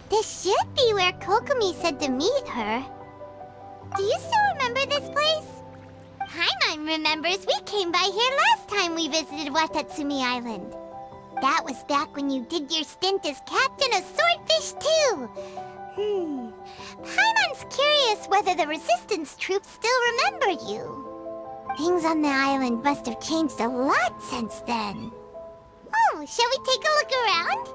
This should be where Kokomi said to meet her. Do you still remember this place? Paimon remembers we came by here last time we visited Watatsumi Island. That was back when you did your stint as captain of Swordfish too. Paimon's curious whether the resistance troops still remember you. Things on the island must have changed a lot since then. Oh, shall we take a look around?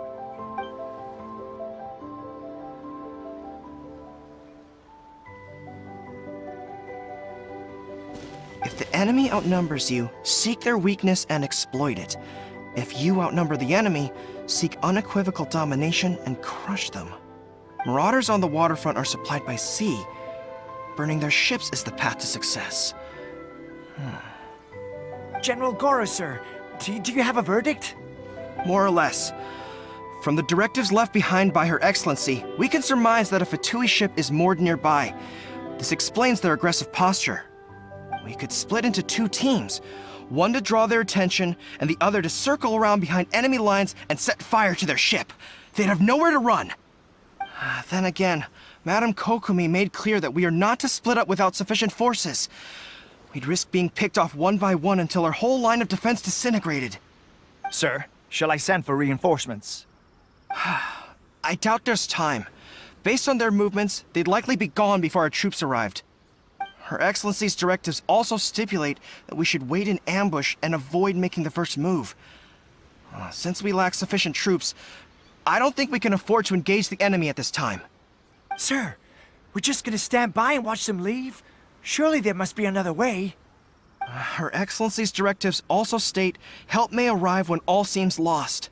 If the enemy outnumbers you, seek their weakness and exploit it. If you outnumber the enemy, seek unequivocal domination and crush them. Marauders on the waterfront are supplied by sea. Burning their ships is the path to success. General Gorou, sir, do you have a verdict? More or less. From the directives left behind by Her Excellency, we can surmise that a Fatui ship is moored nearby. This explains their aggressive posture. We could split into two teams, one to draw their attention, and the other to circle around behind enemy lines and set fire to their ship. They'd have nowhere to run. Then again, Madame Kokomi made clear that we are not to split up without sufficient forces. We'd risk being picked off one by one until our whole line of defense disintegrated. Sir, shall I send for reinforcements? I doubt there's time. Based on their movements, they'd likely be gone before our troops arrived. Her Excellency's directives also stipulate that we should wait in ambush and avoid making the first move. Since we lack sufficient troops, I don't think we can afford to engage the enemy at this time. Sir, we're just gonna stand by and watch them leave? Surely there must be another way. Her Excellency's directives also state help may arrive when all seems lost.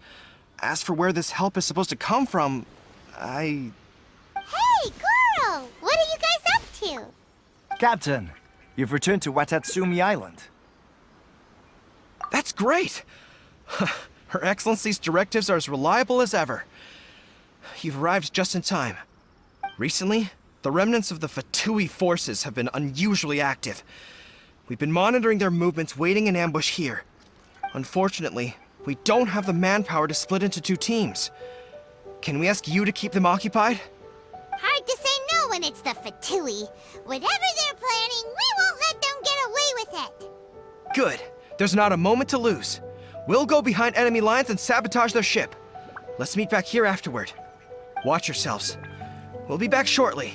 As for where this help is supposed to come from, Hey, Gorou! What are you guys up to? Captain, you've returned to Watatsumi Island. That's great! Her Excellency's directives are as reliable as ever. You've arrived just in time. Recently, the remnants of the Fatui forces have been unusually active. We've been monitoring their movements, waiting in ambush here. Unfortunately, we don't have the manpower to split into two teams. Can we ask you to keep them occupied? Hard to say no when it's the Fatui. Whatever they're planning, we won't let them get away with it. Good. There's not a moment to lose. We'll go behind enemy lines and sabotage their ship. Let's meet back here afterward. Watch yourselves. We'll be back shortly.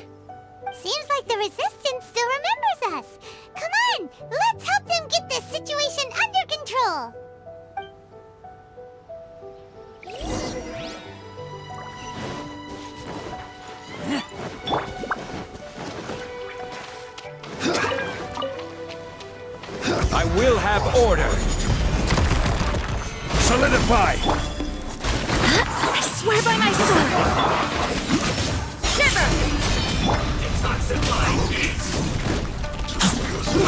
Seems like the Resistance still remembers us. Come on, let's help them get this situation under control. I will have order. Solidify. I swear by my sword. Shiver. Detoxify.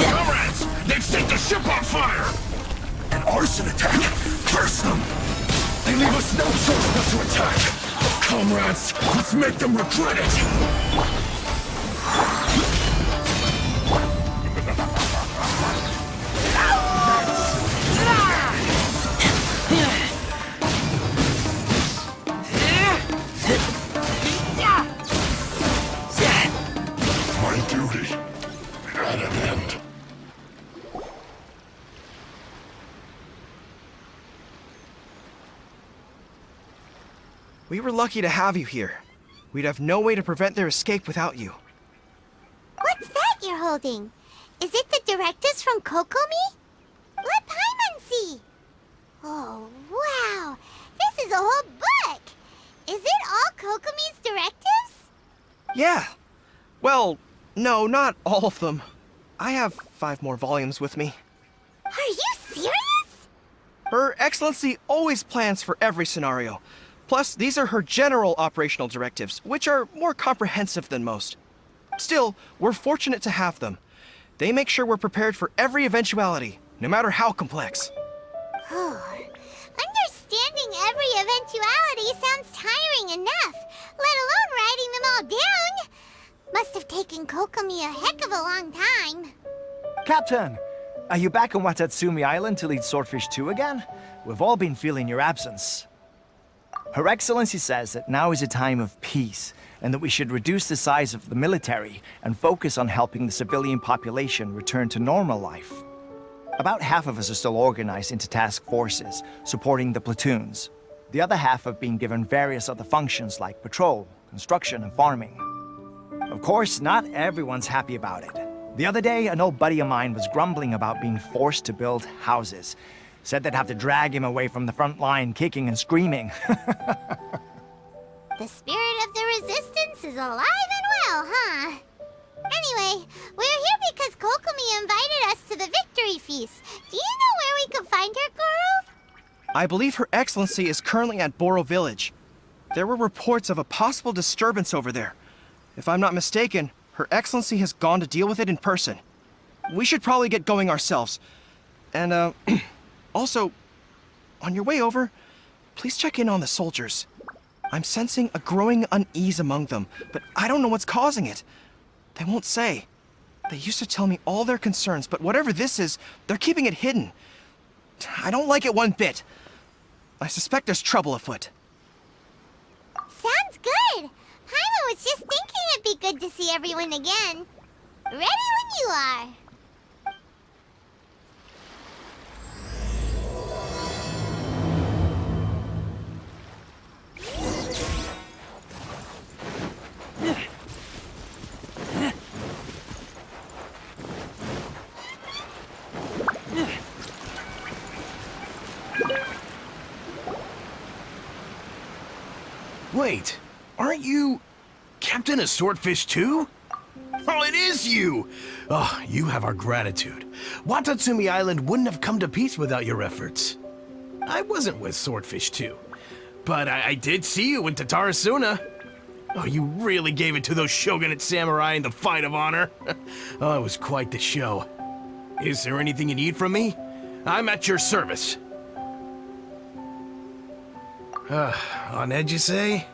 Comrades, they've set the ship on fire. An arson attack. Curse them. They leave us no choice but to attack. Comrades, let's make them regret it. My duty at an end. We were lucky to have you here. We'd have no way to prevent their escape without you. What's that you're holding? Is it the directives from Kokomi? Let Paimon see. Oh, wow. This is a whole book. Is it all Kokomi's directives? Yeah. Well, no, not all of them. I have 5 more volumes with me. Are you serious? Her Excellency always plans for every scenario. Plus, these are her general operational directives, which are more comprehensive than most. Still, we're fortunate to have them. They make sure we're prepared for every eventuality, no matter how complex. Understanding every eventuality sounds tiring enough, let alone writing them all down. Must have taken Kokomi a heck of a long time. Captain, are you back on Watatsumi Island to lead Swordfish 2 again? We've all been feeling your absence. Her Excellency says that now is a time of peace, and that we should reduce the size of the military and focus on helping the civilian population return to normal life. About half of us are still organized into task forces, supporting the platoons. The other half have been given various other functions like patrol, construction, and farming. Of course, not everyone's happy about it. The other day, an old buddy of mine was grumbling about being forced to build houses. Said they'd have to drag him away from the front line, kicking and screaming. The spirit of the resistance is alive and well, huh? Anyway, we're here because Kokomi invited us to the victory feast. Do you know where we can find her, gorou? I believe Her Excellency is currently at Boro Village. There were reports of a possible disturbance over there. If I'm not mistaken, Her Excellency has gone to deal with it in person. We should probably get going ourselves. And, also, on your way over, please check in on the soldiers. I'm sensing a growing unease among them, but I don't know what's causing it. They won't say. They used to tell me all their concerns, but whatever this is, they're keeping it hidden. I don't like it one bit. I suspect there's trouble afoot. Sounds good. Paimon was just thinking it'd be good to see everyone again. Ready when you are. Wait, aren't you Captain of Swordfish 2? Oh, it is you! Oh, you have our gratitude. Watatsumi Island wouldn't have come to peace without your efforts. I wasn't with Swordfish 2, but I did see you in Tatarasuna. Oh, you really gave it to those shogunate samurai in the fight of honor. Oh, it was quite the show. Is there anything you need from me? I'm at your service. On edge, you say?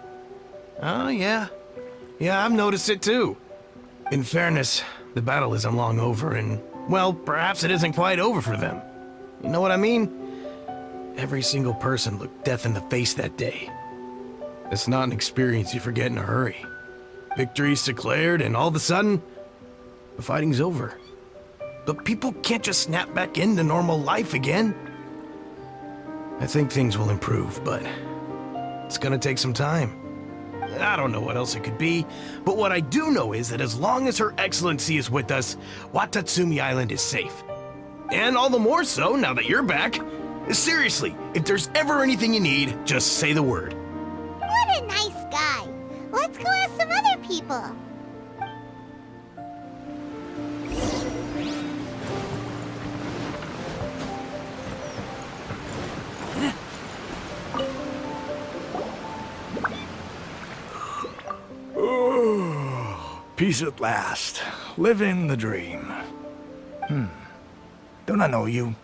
Oh, yeah. Yeah, I've noticed it too. In fairness, the battle isn't long over, and, well, perhaps it isn't quite over for them. You know what I mean? Every single person looked death in the face that day. It's not an experience you forget in a hurry. Victory's declared, and all of a sudden, the fighting's over. But people can't just snap back into normal life again. I think things will improve, but it's gonna take some time. I don't know what else it could be, but what I do know is that as long as Her Excellency is with us, Watatsumi Island is safe. And all the more so now that you're back. Seriously, if there's ever anything you need, just say the word. What a nice guy. Let's go ask some other people. Peace at last. Living the dream. Don't I know you?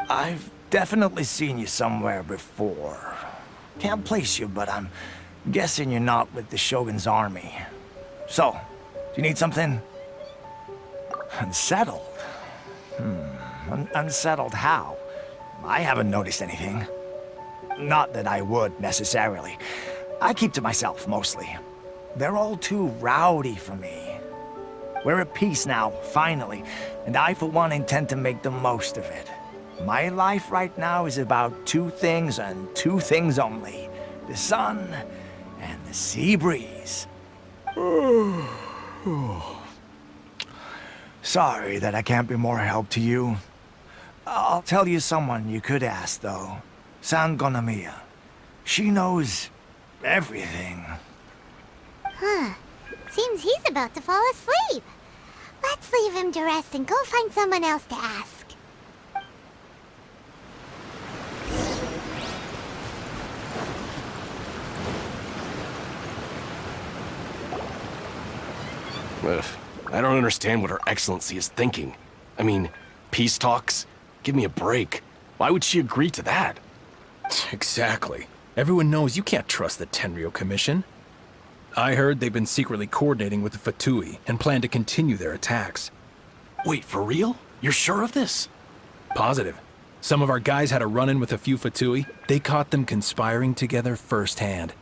I've definitely seen you somewhere before. Can't place you, but I'm guessing you're not with the Shogun's army. So, do you need something? Unsettled? Unsettled how? I haven't noticed anything. Not that I would, necessarily. I keep to myself, mostly. They're all too rowdy for me. We're at peace now, finally, and I, for one, intend to make the most of it. My life right now is about two things and two things only. The sun and the sea breeze. Sorry that I can't be more help to you. I'll tell you someone you could ask, though. San Gonamiya. She knows everything. Huh. Seems he's about to fall asleep. Let's leave him to rest and go find someone else to ask. I don't understand what Her Excellency is thinking. I mean, peace talks? Give me a break. Why would she agree to that? Exactly. Everyone knows you can't trust the Tenrio Commission. I heard they've been secretly coordinating with the Fatui and plan to continue their attacks. Wait, for real? You're sure of this? Positive. Some of our guys had a run-in with a few Fatui. They caught them conspiring together firsthand.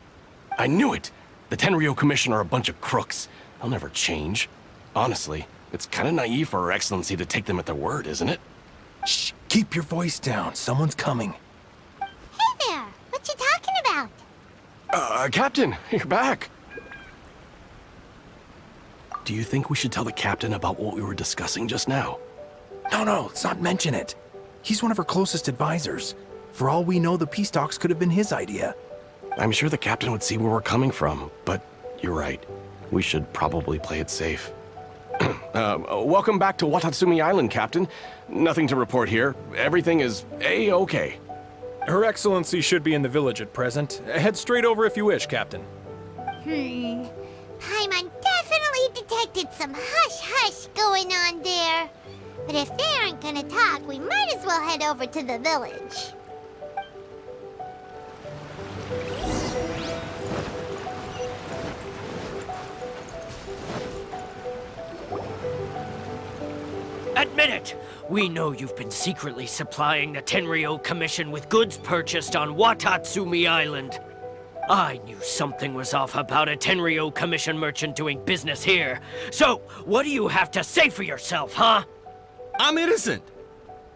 I knew it! The Tenrio Commission are a bunch of crooks. They'll never change. Honestly, it's kind of naive for Her Excellency to take them at their word, isn't it? Shh! Keep your voice down. Someone's coming. Hey there! What you talking about? Captain, you're back! Do you think we should tell the captain about what we were discussing just now? No, let's not mention it. He's one of our closest advisors. For all we know, the peace talks could have been his idea. I'm sure the captain would see where we're coming from, but you're right. We should probably play it safe. Welcome back to Watatsumi Island, Captain. Nothing to report here. Everything is A-okay. Her Excellency should be in the village at present. Head straight over if you wish, Captain. Paimon definitely detected some hush-hush going on there. But if they aren't gonna talk, we might as well head over to the village. Admit it! We know you've been secretly supplying the Tenrio Commission with goods purchased on Watatsumi Island. I knew something was off about a Tenrio Commission merchant doing business here. So, what do you have to say for yourself, huh? I'm innocent!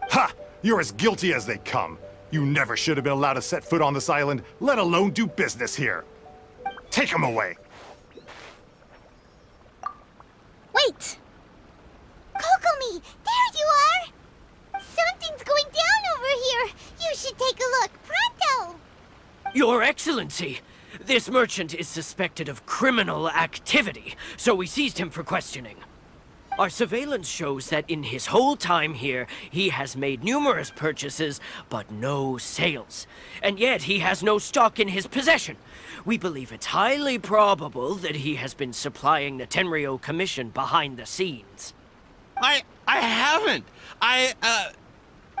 Ha! You're as guilty as they come. You never should have been allowed to set foot on this island, let alone do business here. Take him away. Wait! Kokomi, there you are! Something's going down over here. You should take a look, pronto! Your Excellency, this merchant is suspected of criminal activity, so we seized him for questioning. Our surveillance shows that in his whole time here, he has made numerous purchases, but no sales. And yet he has no stock in his possession. We believe it's highly probable that he has been supplying the Tenrio Commission behind the scenes. I haven't! That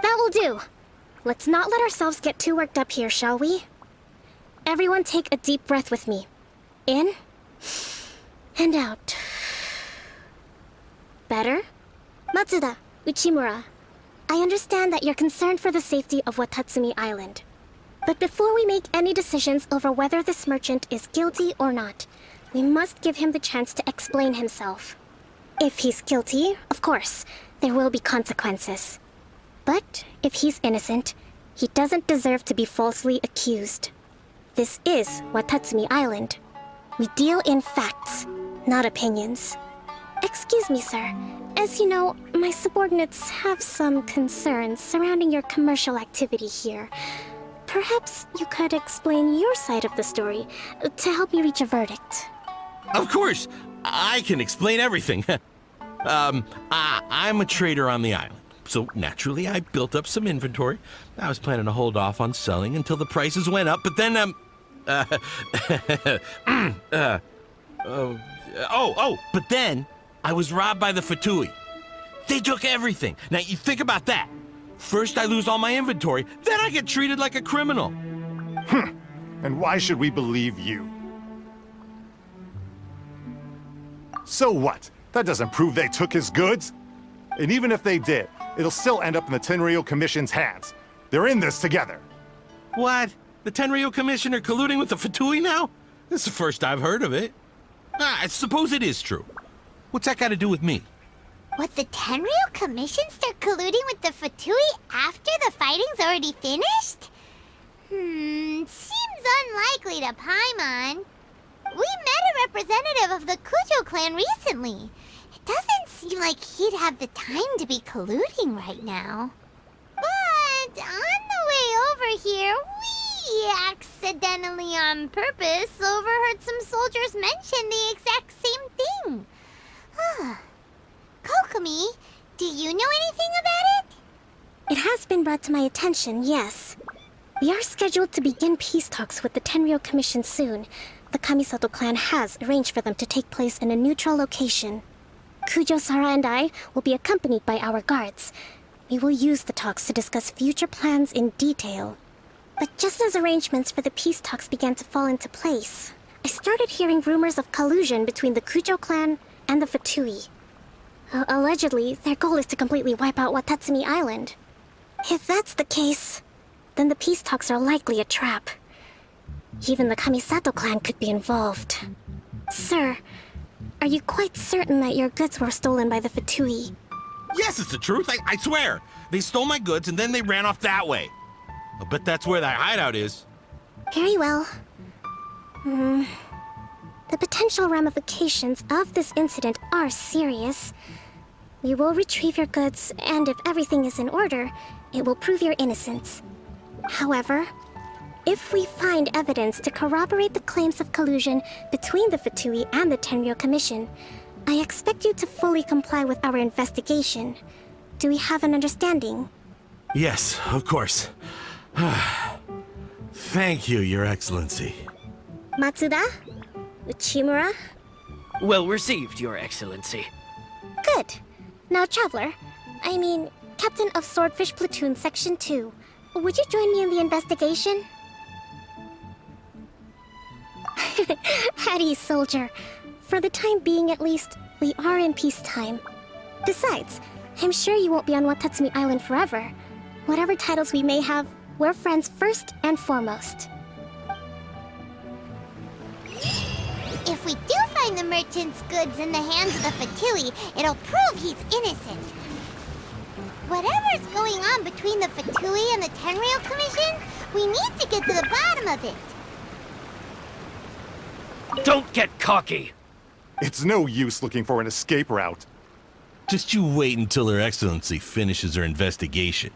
will do. Let's not let ourselves get too worked up here, shall we? Everyone take a deep breath with me. In and out. Better? Matsuda, Uchimura, I understand that you're concerned for the safety of Watatsumi Island. But before we make any decisions over whether this merchant is guilty or not, we must give him the chance to explain himself. If he's guilty, of course, there will be consequences. But if he's innocent, he doesn't deserve to be falsely accused. This is Watatsumi Island. We deal in facts, not opinions. Excuse me, sir. As you know, my subordinates have some concerns surrounding your commercial activity here. Perhaps you could explain your side of the story to help me reach a verdict. Of course! I can explain everything. I'm a trader on the island, so naturally I built up some inventory. I was planning to hold off on selling until the prices went up, but then, but then I was robbed by the Fatui. They took everything. Now, you think about that. First I lose all my inventory, then I get treated like a criminal. And why should we believe you? So what? That doesn't prove they took his goods. And even if they did, it'll still end up in the Tenrio Commission's hands. They're in this together. What? The Tenrio Commission are colluding with the Fatui now? This is the first I've heard of it. I suppose it is true. What's that got to do with me? What, the Tenrio Commission start colluding with the Fatui after the fighting's already finished? Seems unlikely to Paimon. We met a representative of the Kujo clan recently. It doesn't seem like he'd have the time to be colluding right now. But on the way over here, we accidentally on purpose overheard some soldiers mention the exact same thing. Kokomi, do you know anything about it? It has been brought to my attention, yes. We are scheduled to begin peace talks with the Tenrio Commission soon. The Kamisato clan has arranged for them to take place in a neutral location. Kujo-Sara and I will be accompanied by our guards. We will use the talks to discuss future plans in detail. But just as arrangements for the peace talks began to fall into place, I started hearing rumors of collusion between the Kujo clan and the Fatui. Allegedly, their goal is to completely wipe out Watatsumi Island. If that's the case, then the peace talks are likely a trap. Even the Kamisato clan could be involved. Sir, are you quite certain that your goods were stolen by the Fatui? Yes, it's the truth. I swear. They stole my goods and then they ran off that way. I'll bet that's where that hideout is. Very well. The potential ramifications of this incident are serious. We will retrieve your goods, and if everything is in order, it will prove your innocence. However, if we find evidence to corroborate the claims of collusion between the Fatui and the Tenrio Commission, I expect you to fully comply with our investigation. Do we have an understanding? Yes, of course. Thank you, Your Excellency. Matsuda? Uchimura? Well received, Your Excellency. Good. Now, Traveler, Captain of Swordfish Platoon Section 2, would you join me in the investigation? At ease, soldier. For the time being, at least, we are in peacetime. Besides, I'm sure you won't be on Watatsumi Island forever. Whatever titles we may have, we're friends first and foremost. If we do find the merchant's goods in the hands of the Fatui, it'll prove he's innocent. Whatever's going on between the Fatui and the Tenrio Commission, we need to get to the bottom of it. Don't get cocky! It's no use looking for an escape route. Just you wait until Her Excellency finishes her investigation.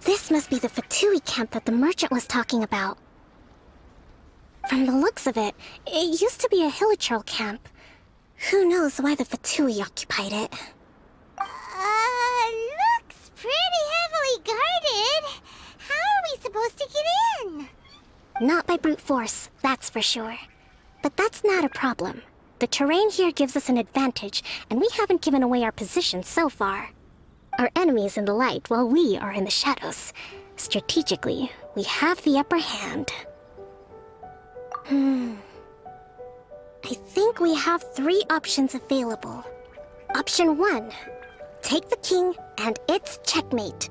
This must be the Fertility Camp that the merchant was talking about. From the looks of it, it used to be a hilichurl camp. Who knows why the Fatui occupied it? Looks pretty heavily guarded. How are we supposed to get in? Not by brute force, that's for sure. But that's not a problem. The terrain here gives us an advantage, and we haven't given away our position so far. Our enemy is in the light while we are in the shadows. Strategically, we have the upper hand. I think we have 3 options available. Option 1. Take the king, and it's checkmate.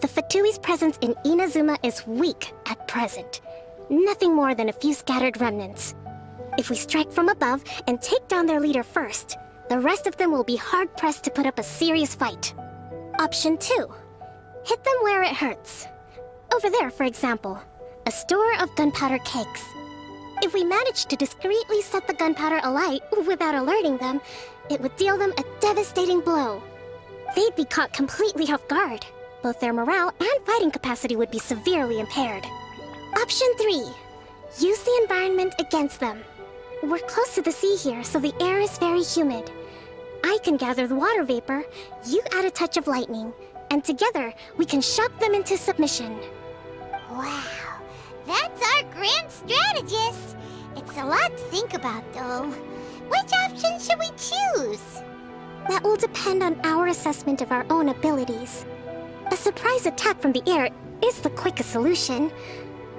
The Fatui's presence in Inazuma is weak at present. Nothing more than a few scattered remnants. If we strike from above and take down their leader first, the rest of them will be hard-pressed to put up a serious fight. Option 2. Hit them where it hurts. Over there, for example, a store of gunpowder kegs. If we manage to discreetly set the gunpowder alight without alerting them, it would deal them a devastating blow. They'd be caught completely off guard. Both their morale and fighting capacity would be severely impaired. Option 3. Use the environment against them. We're close to the sea here, so the air is very humid. I can gather the water vapor, you add a touch of lightning, and together we can shock them into submission. Wow, that's our grand strategist. It's a lot to think about, though. Which option should we choose? That will depend on our assessment of our own abilities. A surprise attack from the air is the quickest solution,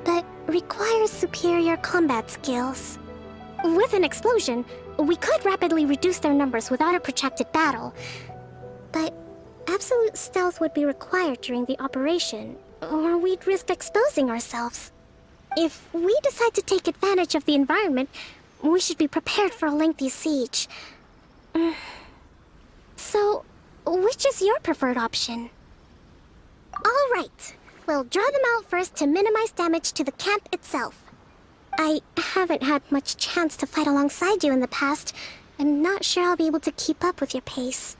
but requires superior combat skills. With an explosion, we could rapidly reduce their numbers without a protracted battle. But absolute stealth would be required during the operation, or we'd risk exposing ourselves. If we decide to take advantage of the environment, we should be prepared for a lengthy siege. So, which is your preferred option? All right. We'll draw them out first to minimize damage to the camp itself. I haven't had much chance to fight alongside you in the past. I'm not sure I'll be able to keep up with your pace.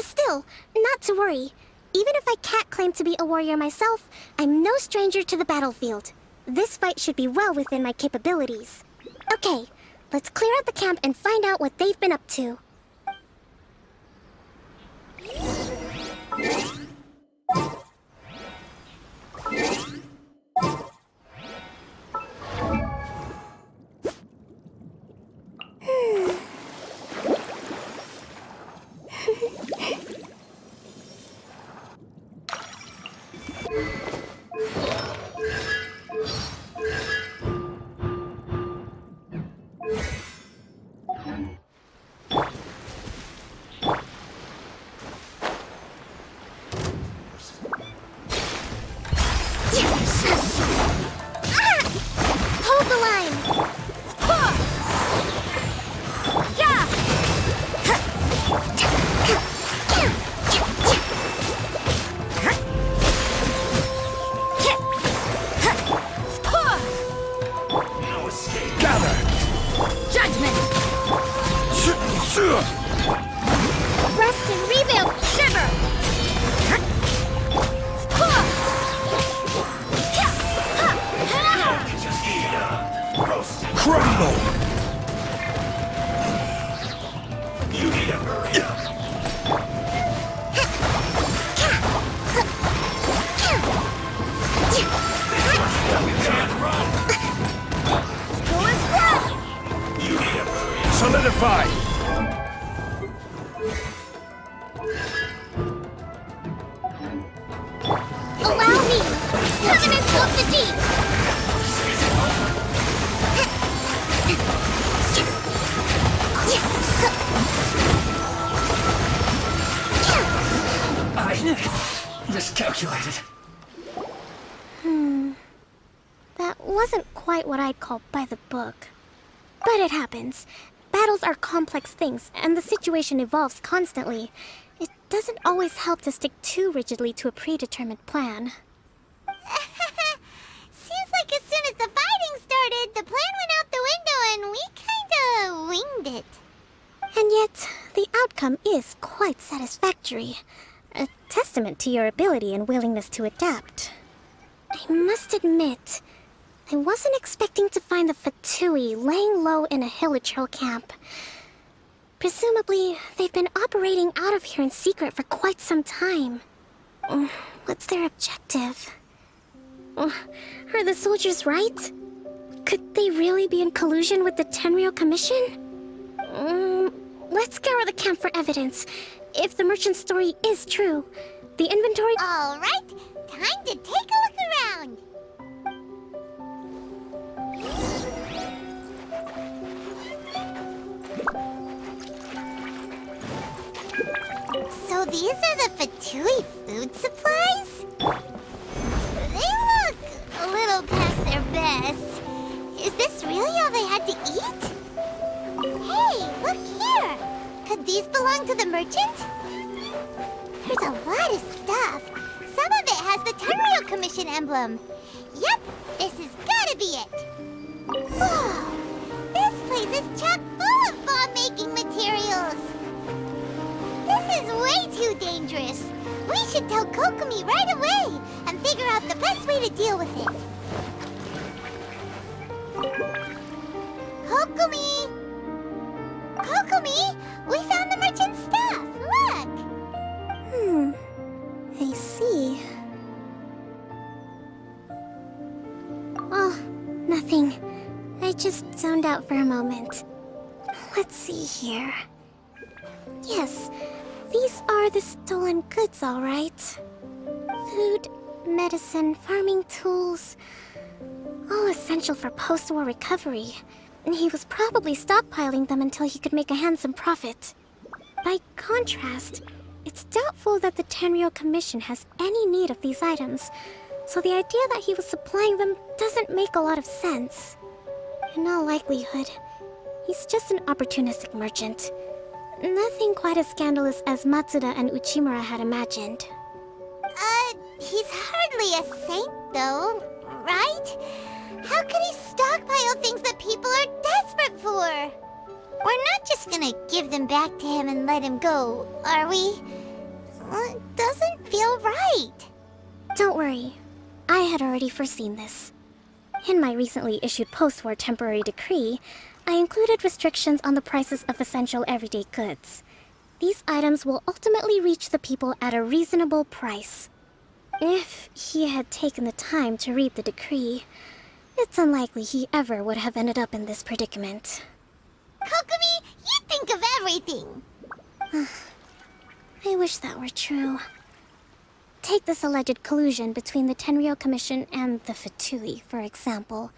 Still, not to worry. Even if I can't claim to be a warrior myself, I'm no stranger to the battlefield. This fight should be well within my capabilities. Okay, let's clear out the camp and find out what they've been up to. Hold the line! Gather! Judgment! Rest and rebuild! Shiver! Crumble! You need to hurry up. You need to hurry up. Solidify! Allow me! Covenants of the Deep! I miscalculated. That wasn't quite what I'd call by the book. But it happens. Battles are complex things, and the situation evolves constantly. It doesn't always help to stick too rigidly to a predetermined plan. Seems like as soon as the fighting started, the plan went out the window and we kinda winged it. And yet, the outcome is quite satisfactory. A testament to your ability and willingness to adapt. I must admit, I wasn't expecting to find the Fatui laying low in a Hilichurl camp. Presumably, they've been operating out of here in secret for quite some time. What's their objective? Are the soldiers right? Could they really be in collusion with the Tenrio Commission? Let's scour the camp for evidence. If the merchant's story is true, the inventory... All right, time to take a look around. So these are the Fatui food supplies? They look a little past their best. Is this really all they had to eat? Hey, look here! Could these belong to the merchant? There's a lot of stuff. Some of it has the Tenrio Commission emblem. Yep, this has gotta be it. Whoa! This place is chock full of bomb-making materials. This is way too dangerous. We should tell Kokomi right away and figure out the best way to deal with it. Kokomi! Kokomi! We found the merchant's stuff! Look! I see. Oh, nothing. I just zoned out for a moment. Let's see here. Yes, these are the stolen goods, all right. Food, medicine, farming tools. All essential for post-war recovery. He was probably stockpiling them until he could make a handsome profit. By contrast, it's doubtful that the Tenrio Commission has any need of these items, so the idea that he was supplying them doesn't make a lot of sense. In all likelihood, he's just an opportunistic merchant. Nothing quite as scandalous as Matsuda and Uchimura had imagined. He's hardly a saint, though, right? How could he stockpile things that people are desperate for? We're not just gonna give them back to him and let him go, are we? It doesn't feel right. Don't worry. I had already foreseen this. In my recently issued post-war temporary decree, I included restrictions on the prices of essential everyday goods. These items will ultimately reach the people at a reasonable price. If he had taken the time to read the decree, it's unlikely he ever would have ended up in this predicament. Kokomi, you think of everything. I wish that were true. Take this alleged collusion between the Tenrio Commission and the Fatui, for example.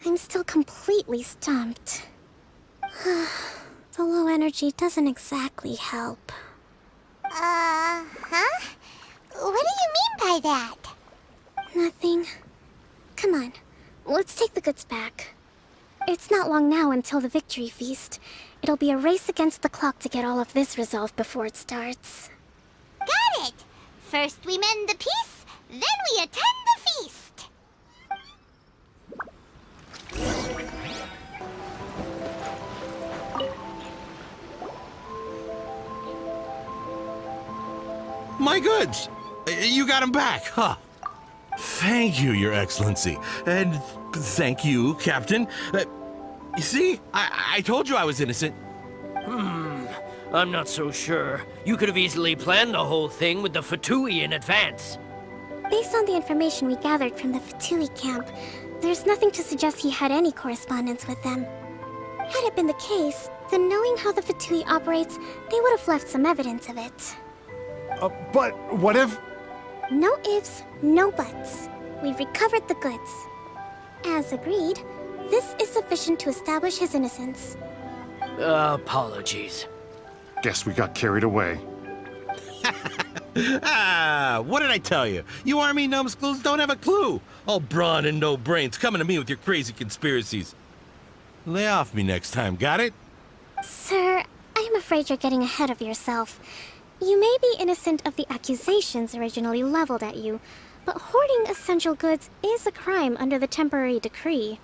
I'm still completely stumped. The low energy doesn't exactly help. Huh? What do you mean by that? Nothing. Come on, let's take the goods back. It's not long now until the victory feast. It'll be a race against the clock to get all of this resolved before it starts. Got it! First we mend the peace, then we attend the feast! My goods! You got them back, huh? Thank you, Your Excellency. And thank you, Captain. You see, I told you I was innocent. I'm not so sure. You could have easily planned the whole thing with the Fatui in advance. Based on the information we gathered from the Fertility Camp, there's nothing to suggest he had any correspondence with them. Had it been the case, then knowing how the Fatui operates, they would have left some evidence of it. But what if... No ifs, no buts. We've recovered the goods. As agreed, this is sufficient to establish his innocence. Apologies. Guess we got carried away. What did I tell you? You army numbskulls don't have a clue. All brawn and no brains coming to me with your crazy conspiracies. Lay off me next time, got it? Sir, I'm afraid you're getting ahead of yourself. You may be innocent of the accusations originally leveled at you, but hoarding essential goods is a crime under the temporary decree.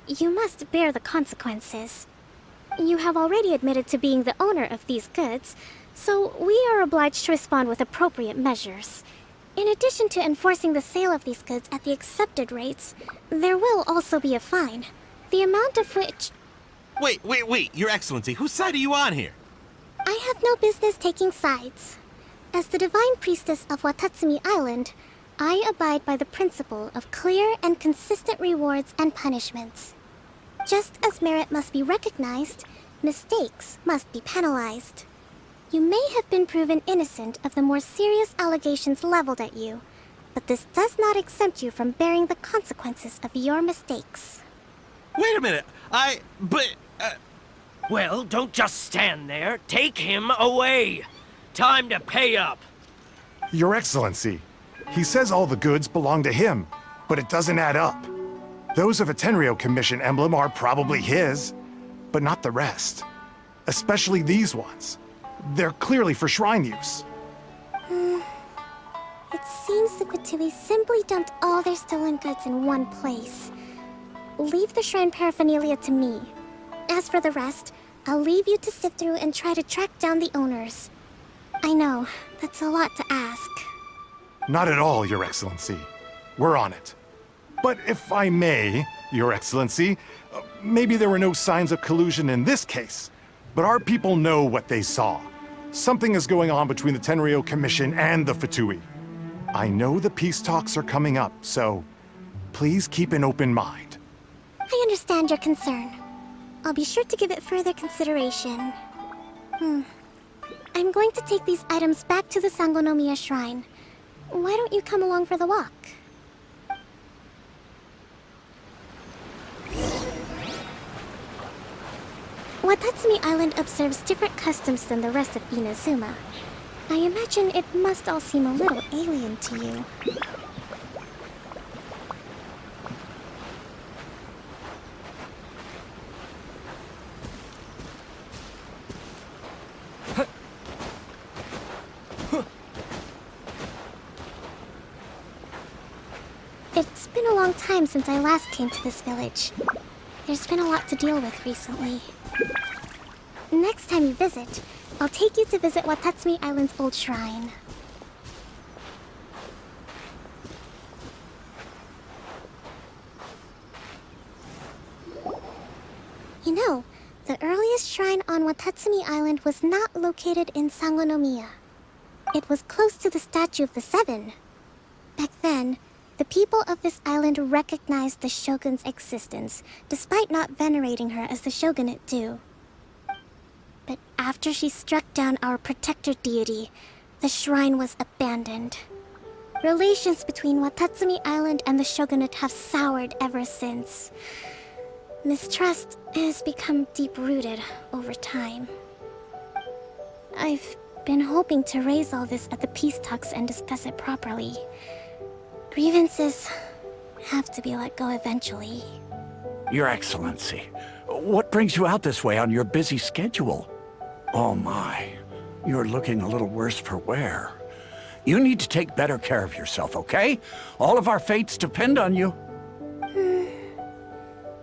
You must bear the consequences. You have already admitted to being the owner of these goods, so we are obliged to respond with appropriate measures. In addition to enforcing the sale of these goods at the accepted rates, there will also be a fine, the amount of which... Wait, Your Excellency, whose side are you on here? I have no business taking sides. As the Divine Priestess of Watatsumi Island, I abide by the principle of clear and consistent rewards and punishments. Just as merit must be recognized, mistakes must be penalized. You may have been proven innocent of the more serious allegations leveled at you, but this does not exempt you from bearing the consequences of your mistakes. Wait a minute, Well, don't just stand there. Take him away. Time to pay up. Your Excellency, he says all the goods belong to him, but it doesn't add up. Those of a Tenrio Commission emblem are probably his, but not the rest. Especially these ones. They're clearly for shrine use. It seems the Fatui simply dumped all their stolen goods in one place. Leave the shrine paraphernalia to me. As for the rest, I'll leave you to sift through and try to track down the owners. I know, that's a lot to ask. Not at all, Your Excellency. We're on it. But if I may, Your Excellency, maybe there were no signs of collusion in this case, but our people know what they saw. Something is going on between the Tenrio Commission and the Fatui. I know the peace talks are coming up, so please keep an open mind. I understand your concern. I'll be sure to give it further consideration. I'm going to take these items back to the Sangonomiya Shrine. Why don't you come along for the walk? Watatsumi Island observes different customs than the rest of Inazuma. I imagine it must all seem a little alien to you. It's been a long time since I last came to this village. There's been a lot to deal with recently. next time you visit, I'll take you to visit Watatsumi Island's old shrine. You know, the earliest shrine on Watatsumi Island was not located in Sangonomiya. It was close to the Statue of the Seven. Back then, the people of this island recognized the shogun's existence, despite not venerating her as the shogunate do. But after she struck down our protector deity, the shrine was abandoned. Relations between Watatsumi Island and the shogunate have soured ever since. Mistrust has become deep-rooted over time. I've been hoping to raise all this at the peace talks and discuss it properly. Grievances have to be let go eventually. Your Excellency, what brings you out this way on your busy schedule? Oh my, you're looking a little worse for wear. You need to take better care of yourself, okay? All of our fates depend on you.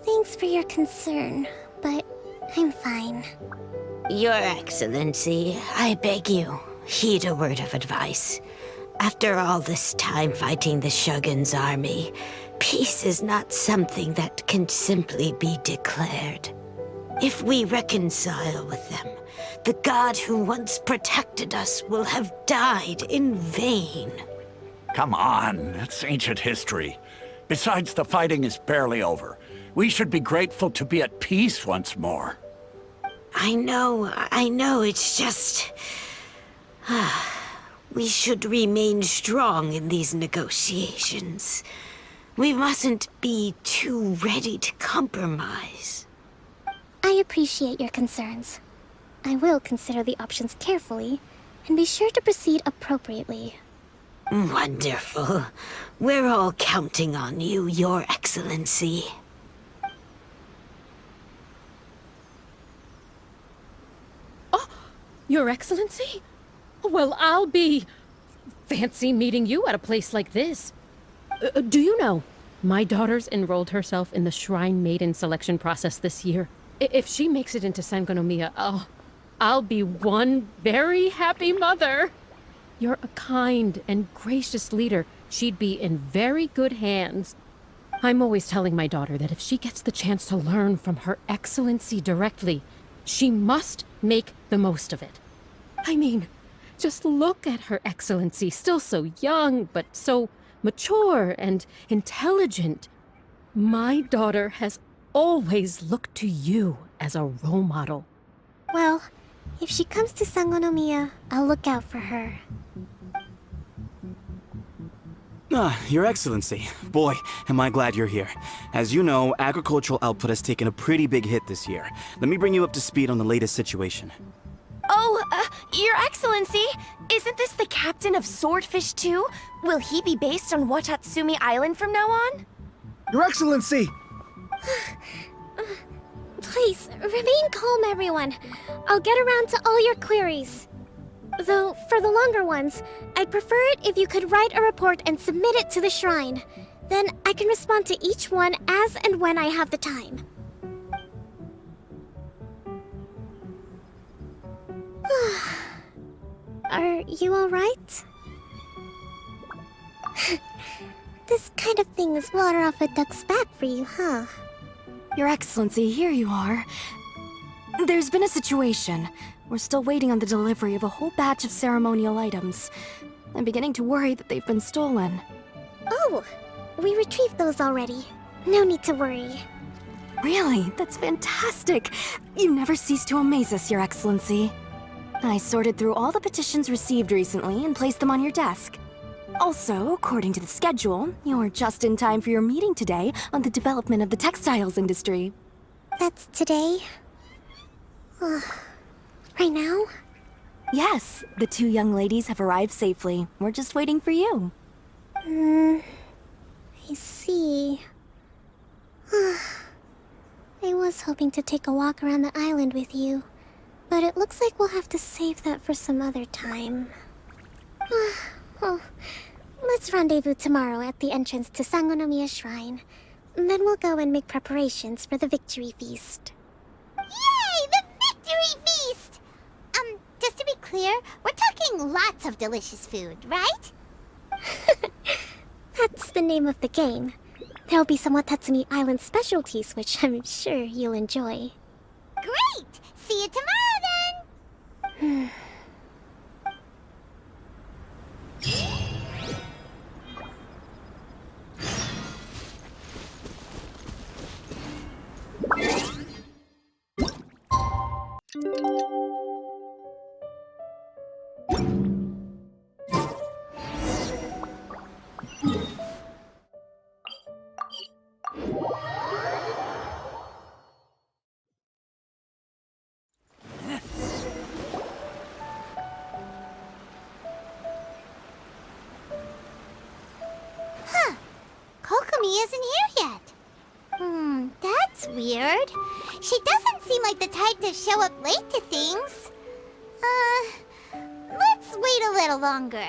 Thanks for your concern, but I'm fine. Your Excellency, I beg you, heed a word of advice. After all this time fighting the Shogun's army, peace is not something that can simply be declared. If we reconcile with them, the god who once protected us will have died in vain. Come on, it's ancient history. Besides, the fighting is barely over. We should be grateful to be at peace once more. I know, it's just... We should remain strong in these negotiations. We mustn't be too ready to compromise. I appreciate your concerns. I will consider the options carefully, and be sure to proceed appropriately. Wonderful. We're all counting on you, Your Excellency. Your Excellency? Well, I'll be... fancy meeting you at a place like this. Do you know, my daughter's enrolled herself in the Shrine Maiden selection process this year. If she makes it into Sangonomiya, I'll be one very happy mother. You're a kind and gracious leader. She'd be in very good hands. I'm always telling my daughter that if she gets the chance to learn from Her Excellency directly, she must make the most of it. I mean, just look at Her Excellency, still so young, but so mature and intelligent. My daughter has always looked to you as a role model. Well, if she comes to Sangonomiya, I'll look out for her. Your Excellency. Boy, am I glad you're here. As you know, agricultural output has taken a pretty big hit this year. Let me bring you up to speed on the latest situation. Oh, Your Excellency, isn't this the captain of Swordfish too? Will he be based on Watatsumi Island from now on? Your Excellency! Please, remain calm, everyone. I'll get around to all your queries. Though, for the longer ones, I'd prefer it if you could write a report and submit it to the shrine. Then I can respond to each one as and when I have the time. Are you alright? This kind of thing is water off a duck's back for you, huh? Your Excellency, here you are. There's been a situation. We're still waiting on the delivery of a whole batch of ceremonial items. I'm beginning to worry that they've been stolen. Oh, we retrieved those already. No need to worry. Really? That's fantastic. You never cease to amaze us, Your Excellency. I sorted through all the petitions received recently and placed them on your desk. Also, according to the schedule, you're just in time for your meeting today on the development of the textiles industry. That's today? Right now? Yes, the two young ladies have arrived safely. We're just waiting for you. I see. I was hoping to take a walk around the island with you, but it looks like we'll have to save that for some other time. Well, let's rendezvous tomorrow at the entrance to Sangonomiya Shrine. Then we'll go and make preparations for the victory feast. Yay! The victory feast! lots of delicious food, right? That's the name of the game. There'll be some Watatsumi Island specialties, which I'm sure you'll enjoy. Great! See you tomorrow then! Huh. Kokomi isn't here yet. That's weird. She doesn't seem like the type to show up late to things. Let's wait a little longer.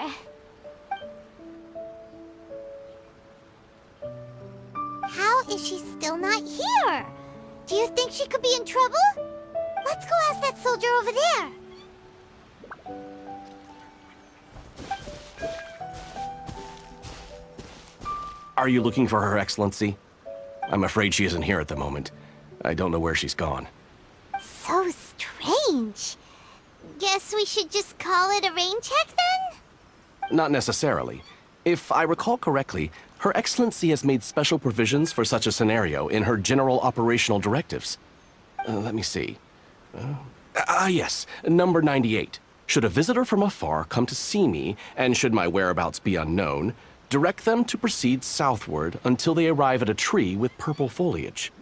How is she still not here? Do you think she could be in trouble? Let's go ask that soldier over there. Are you looking for Her Excellency? I'm afraid she isn't here at the moment. I don't know where she's gone. So strange. Guess we should just call it a rain check then? Not necessarily. If I recall correctly, Her Excellency has made special provisions for such a scenario in her general operational directives. Let me see. Yes, number 98. Should a visitor from afar come to see me, and should my whereabouts be unknown, direct them to proceed southward until they arrive at a tree with purple foliage.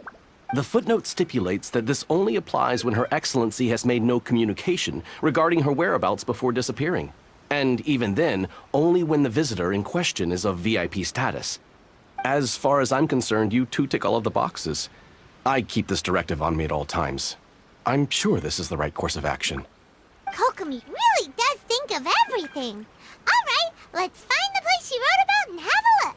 The footnote stipulates that this only applies when Her Excellency has made no communication regarding her whereabouts before disappearing. And even then, only when the visitor in question is of VIP status. As far as I'm concerned, you two tick all of the boxes. I keep this directive on me at all times. I'm sure this is the right course of action. Kokomi really does think of everything. All right, let's find the place she wrote about and have a look.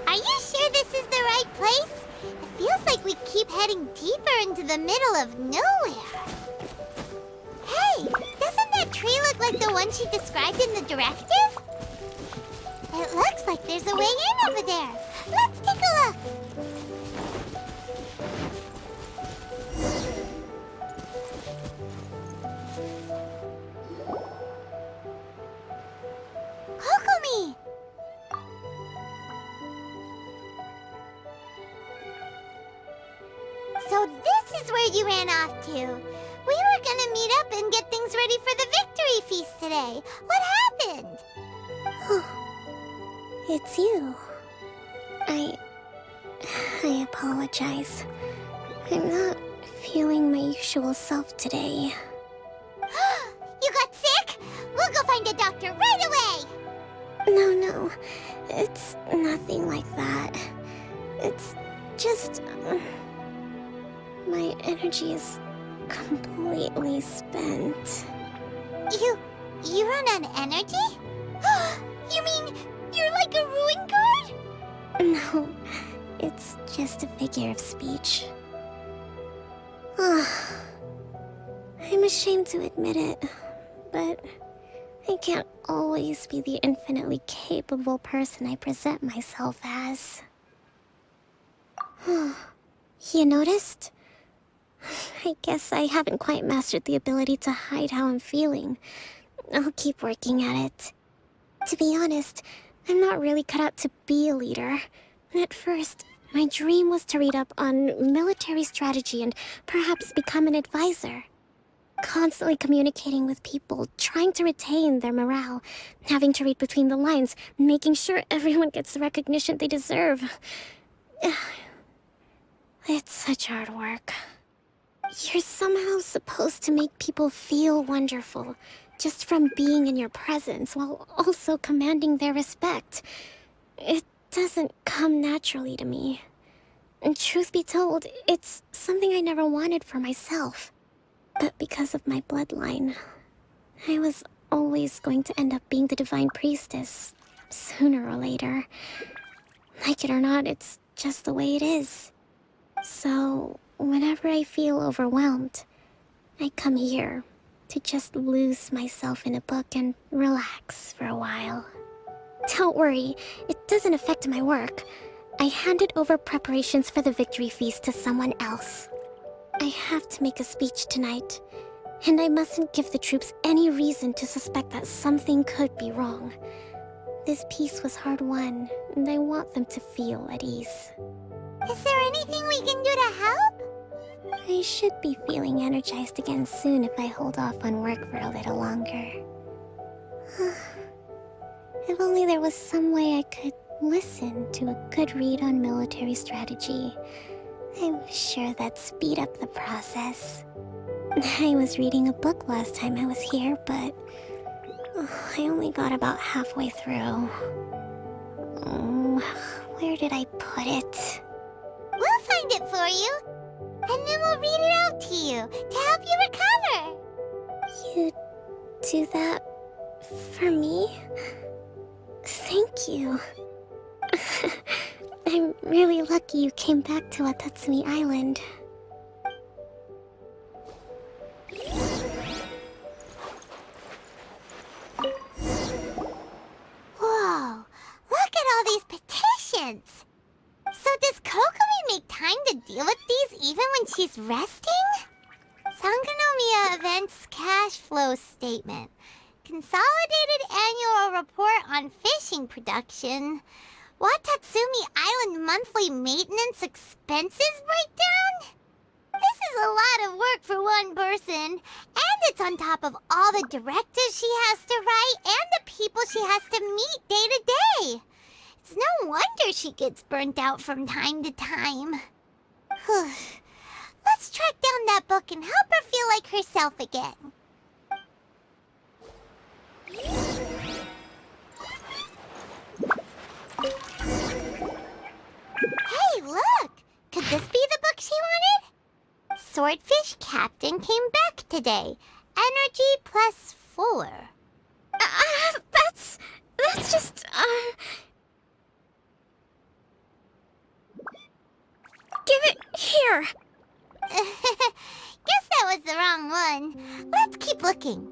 Are you sure this is the right place? It feels like we keep heading deeper into the middle of nowhere. Hey, doesn't that tree look like the one she described in the directive? It looks like there's a way in over there. Let's take a look. Kokomi! So this is where you ran off to. We were gonna meet up and get things ready for the victory feast today. What happened? It's you. I apologize. I'm not feeling my usual self today. You got sick? We'll go find a doctor right away! No. It's nothing like that. It's just... my energy is completely spent. You run on energy? You mean you're like a ruin guard? No, it's just a figure of speech. I'm ashamed to admit it, but I can't always be the infinitely capable person I present myself as. You noticed? I guess I haven't quite mastered the ability to hide how I'm feeling. I'll keep working at it. To be honest, I'm not really cut out to be a leader. At first, my dream was to read up on military strategy and perhaps become an advisor. Constantly communicating with people, trying to retain their morale, having to read between the lines, making sure everyone gets the recognition they deserve. It's such hard work. You're somehow supposed to make people feel wonderful, just from being in your presence, while also commanding their respect. It doesn't come naturally to me. And truth be told, it's something I never wanted for myself. But because of my bloodline, I was always going to end up being the Divine Priestess, sooner or later. Like it or not, it's just the way it is. So, whenever I feel overwhelmed, I come here to just lose myself in a book and relax for a while. Don't worry, it doesn't affect my work. I handed over preparations for the victory feast to someone else. I have to make a speech tonight, and I mustn't give the troops any reason to suspect that something could be wrong. This peace was hard-won, and I want them to feel at ease. Is there anything we can do to help? I should be feeling energized again soon if I hold off on work for a little longer. If only there was some way I could listen to a good read on military strategy. I'm sure that'd speed up the process. I was reading a book last time I was here, but I only got about halfway through. Where did I put it? We'll find it for you, and then we'll read it out to you to help you recover. You do that for me? Thank you. I'm really lucky you came back to Watatsumi Island. Whoa, look at all these petitions. So does Kokomi make time to deal with these even when she's resting? Sangonomiya Events Cash Flow Statement. Consolidated Annual Report on Fishing Production. Watatsumi Island Monthly Maintenance Expenses Breakdown? This is a lot of work for one person, and it's on top of all the directives she has to write and the people she has to meet day to day. It's no wonder she gets burnt out from time to time. Let's track down that book and help her feel like herself again. Hey, look! Could this be the book she wanted? Swordfish Captain came back today. Energy +4. That's just, Give it here! Guess that was the wrong one. Let's keep looking.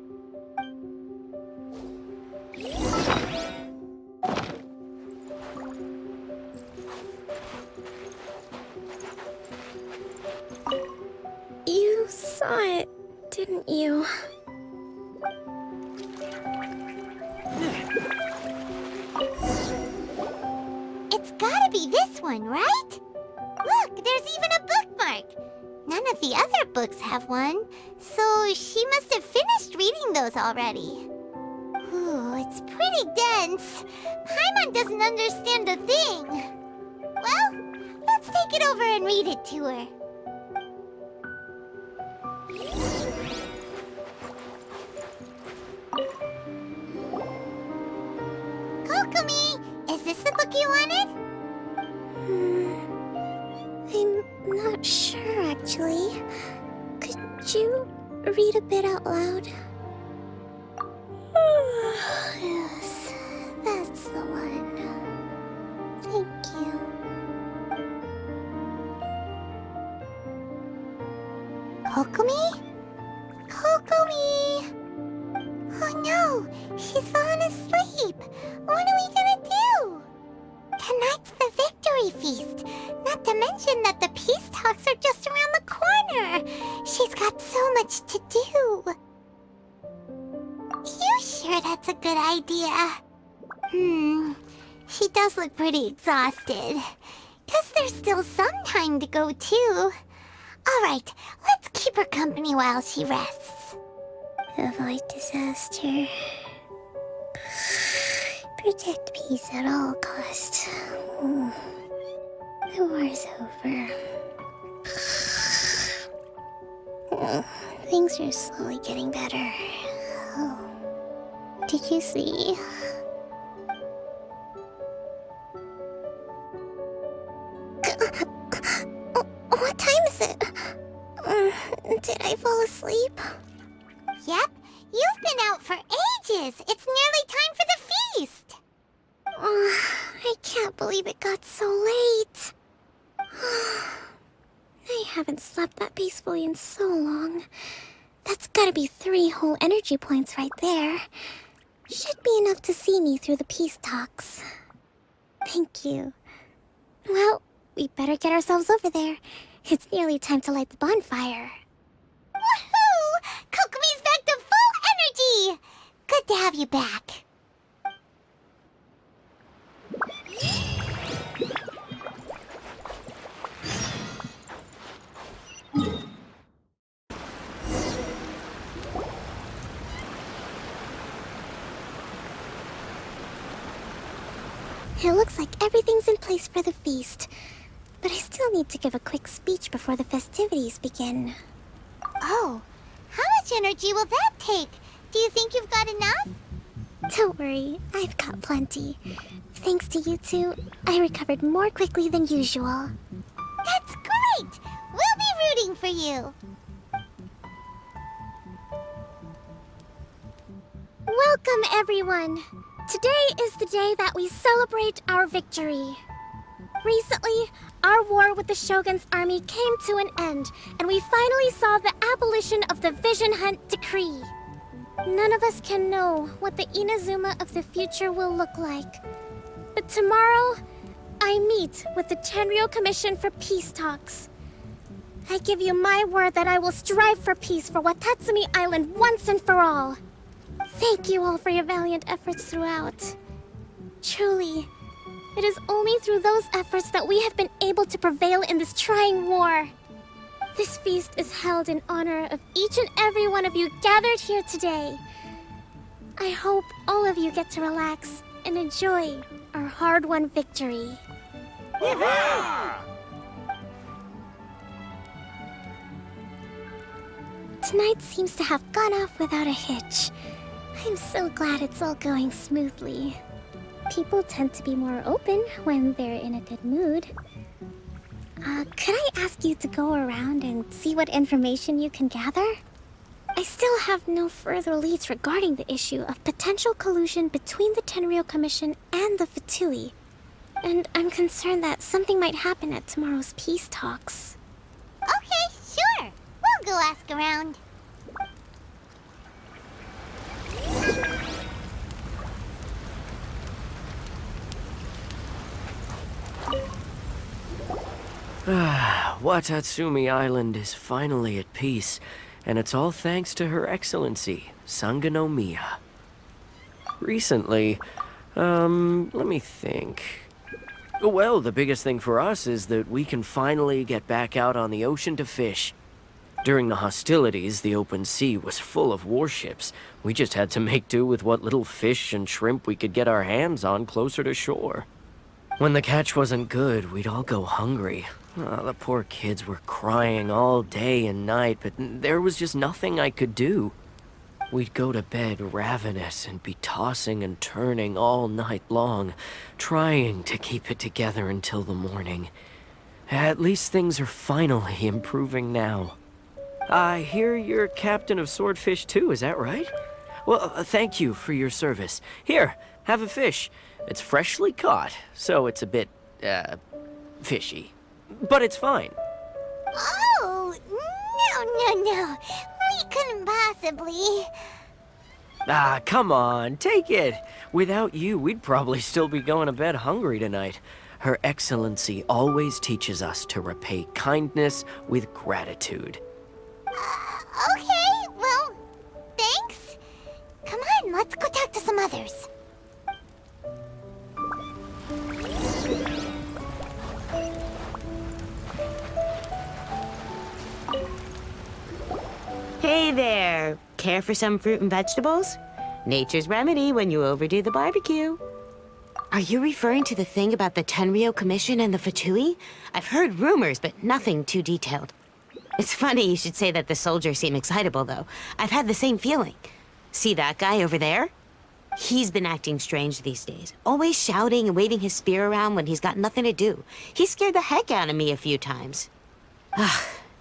You saw it, didn't you? It's gotta be this one, right? Look, there's even a bookmark. None of the other books have one, so she must have finished reading those already. Ooh, it's pretty dense. Paimon doesn't understand a thing. Well, let's take it over and read it to her. Kokomi, is this the book you wanted? I'm not sure, actually. Could you read a bit out loud? Yes, that's the one. Thank you. Kokomi? Kokomi! Oh no, she's fallen asleep. What are we gonna do? Tonight's the victory feast. Not to mention that the peace talks are just around the corner. She's got so much to do. You sure that's a good idea? She does look pretty exhausted. Guess there's still some time to go too. Alright, let's keep her company while she rests. Avoid disaster. Protect peace at all costs. The war's over. Things are slowly getting better. Did you see? it... did I fall asleep? Yep, you've been out for ages. It's nearly time for the feast. I can't believe it got so late. I haven't slept that peacefully in so long. That's gotta be 3 whole energy points right there. Should be enough to see me through the peace talks. Thank you. Well, we better get ourselves over there. It's nearly time to light the bonfire. Woohoo! Kokomi's back to full energy! Good to have you back. It looks like everything's in place for the feast. But I still need to give a quick speech before the festivities begin. Oh, how much energy will that take? Do you think you've got enough? Don't worry, I've got plenty. Thanks to you two, I recovered more quickly than usual. That's great! We'll be rooting for you. Welcome, everyone! Today is the day that we celebrate our victory. Recently, our war with the Shogun's army came to an end, and we finally saw the abolition of the Vision Hunt Decree. None of us can know what the Inazuma of the future will look like. But tomorrow, I meet with the Tenrio Commission for peace talks. I give you my word that I will strive for peace for Watatsumi Island once and for all. Thank you all for your valiant efforts throughout. Truly, it is only through those efforts that we have been able to prevail in this trying war. This feast is held in honor of each and every one of you gathered here today. I hope all of you get to relax and enjoy our hard-won victory. Tonight seems to have gone off without a hitch. I'm so glad it's all going smoothly. People tend to be more open when they're in a good mood. Could I ask you to go around and see what information you can gather? I still have no further leads regarding the issue of potential collusion between the Tenrio Commission and the Fatui. And I'm concerned that something might happen at tomorrow's peace talks. Okay, sure. We'll go ask around. Watatsumi Island is finally at peace, and it's all thanks to Her Excellency, Sangonomiya. Recently, let me think. Well, the biggest thing for us is that we can finally get back out on the ocean to fish. During the hostilities, the open sea was full of warships. We just had to make do with what little fish and shrimp we could get our hands on closer to shore. When the catch wasn't good, we'd all go hungry. The poor kids were crying all day and night, but there was just nothing I could do. We'd go to bed ravenous and be tossing and turning all night long, trying to keep it together until the morning. At least things are finally improving now. I hear you're captain of Swordfish too, is that right? Well, thank you for your service. Here, have a fish. It's freshly caught, so it's a bit, fishy. But it's fine. Oh, no. We couldn't possibly. Come on, take it. Without you, we'd probably still be going to bed hungry tonight. Her Excellency always teaches us to repay kindness with gratitude. Okay, well, thanks. Come on, let's go talk to some others. Hey there! Care for some fruit and vegetables? Nature's remedy when you overdo the barbecue. Are you referring to the thing about the Tenrio Commission and the Fatui? I've heard rumors, but nothing too detailed. It's funny you should say that the soldiers seem excitable, though. I've had the same feeling. See that guy over there? He's been acting strange these days. Always shouting and waving his spear around when he's got nothing to do. He scared the heck out of me a few times.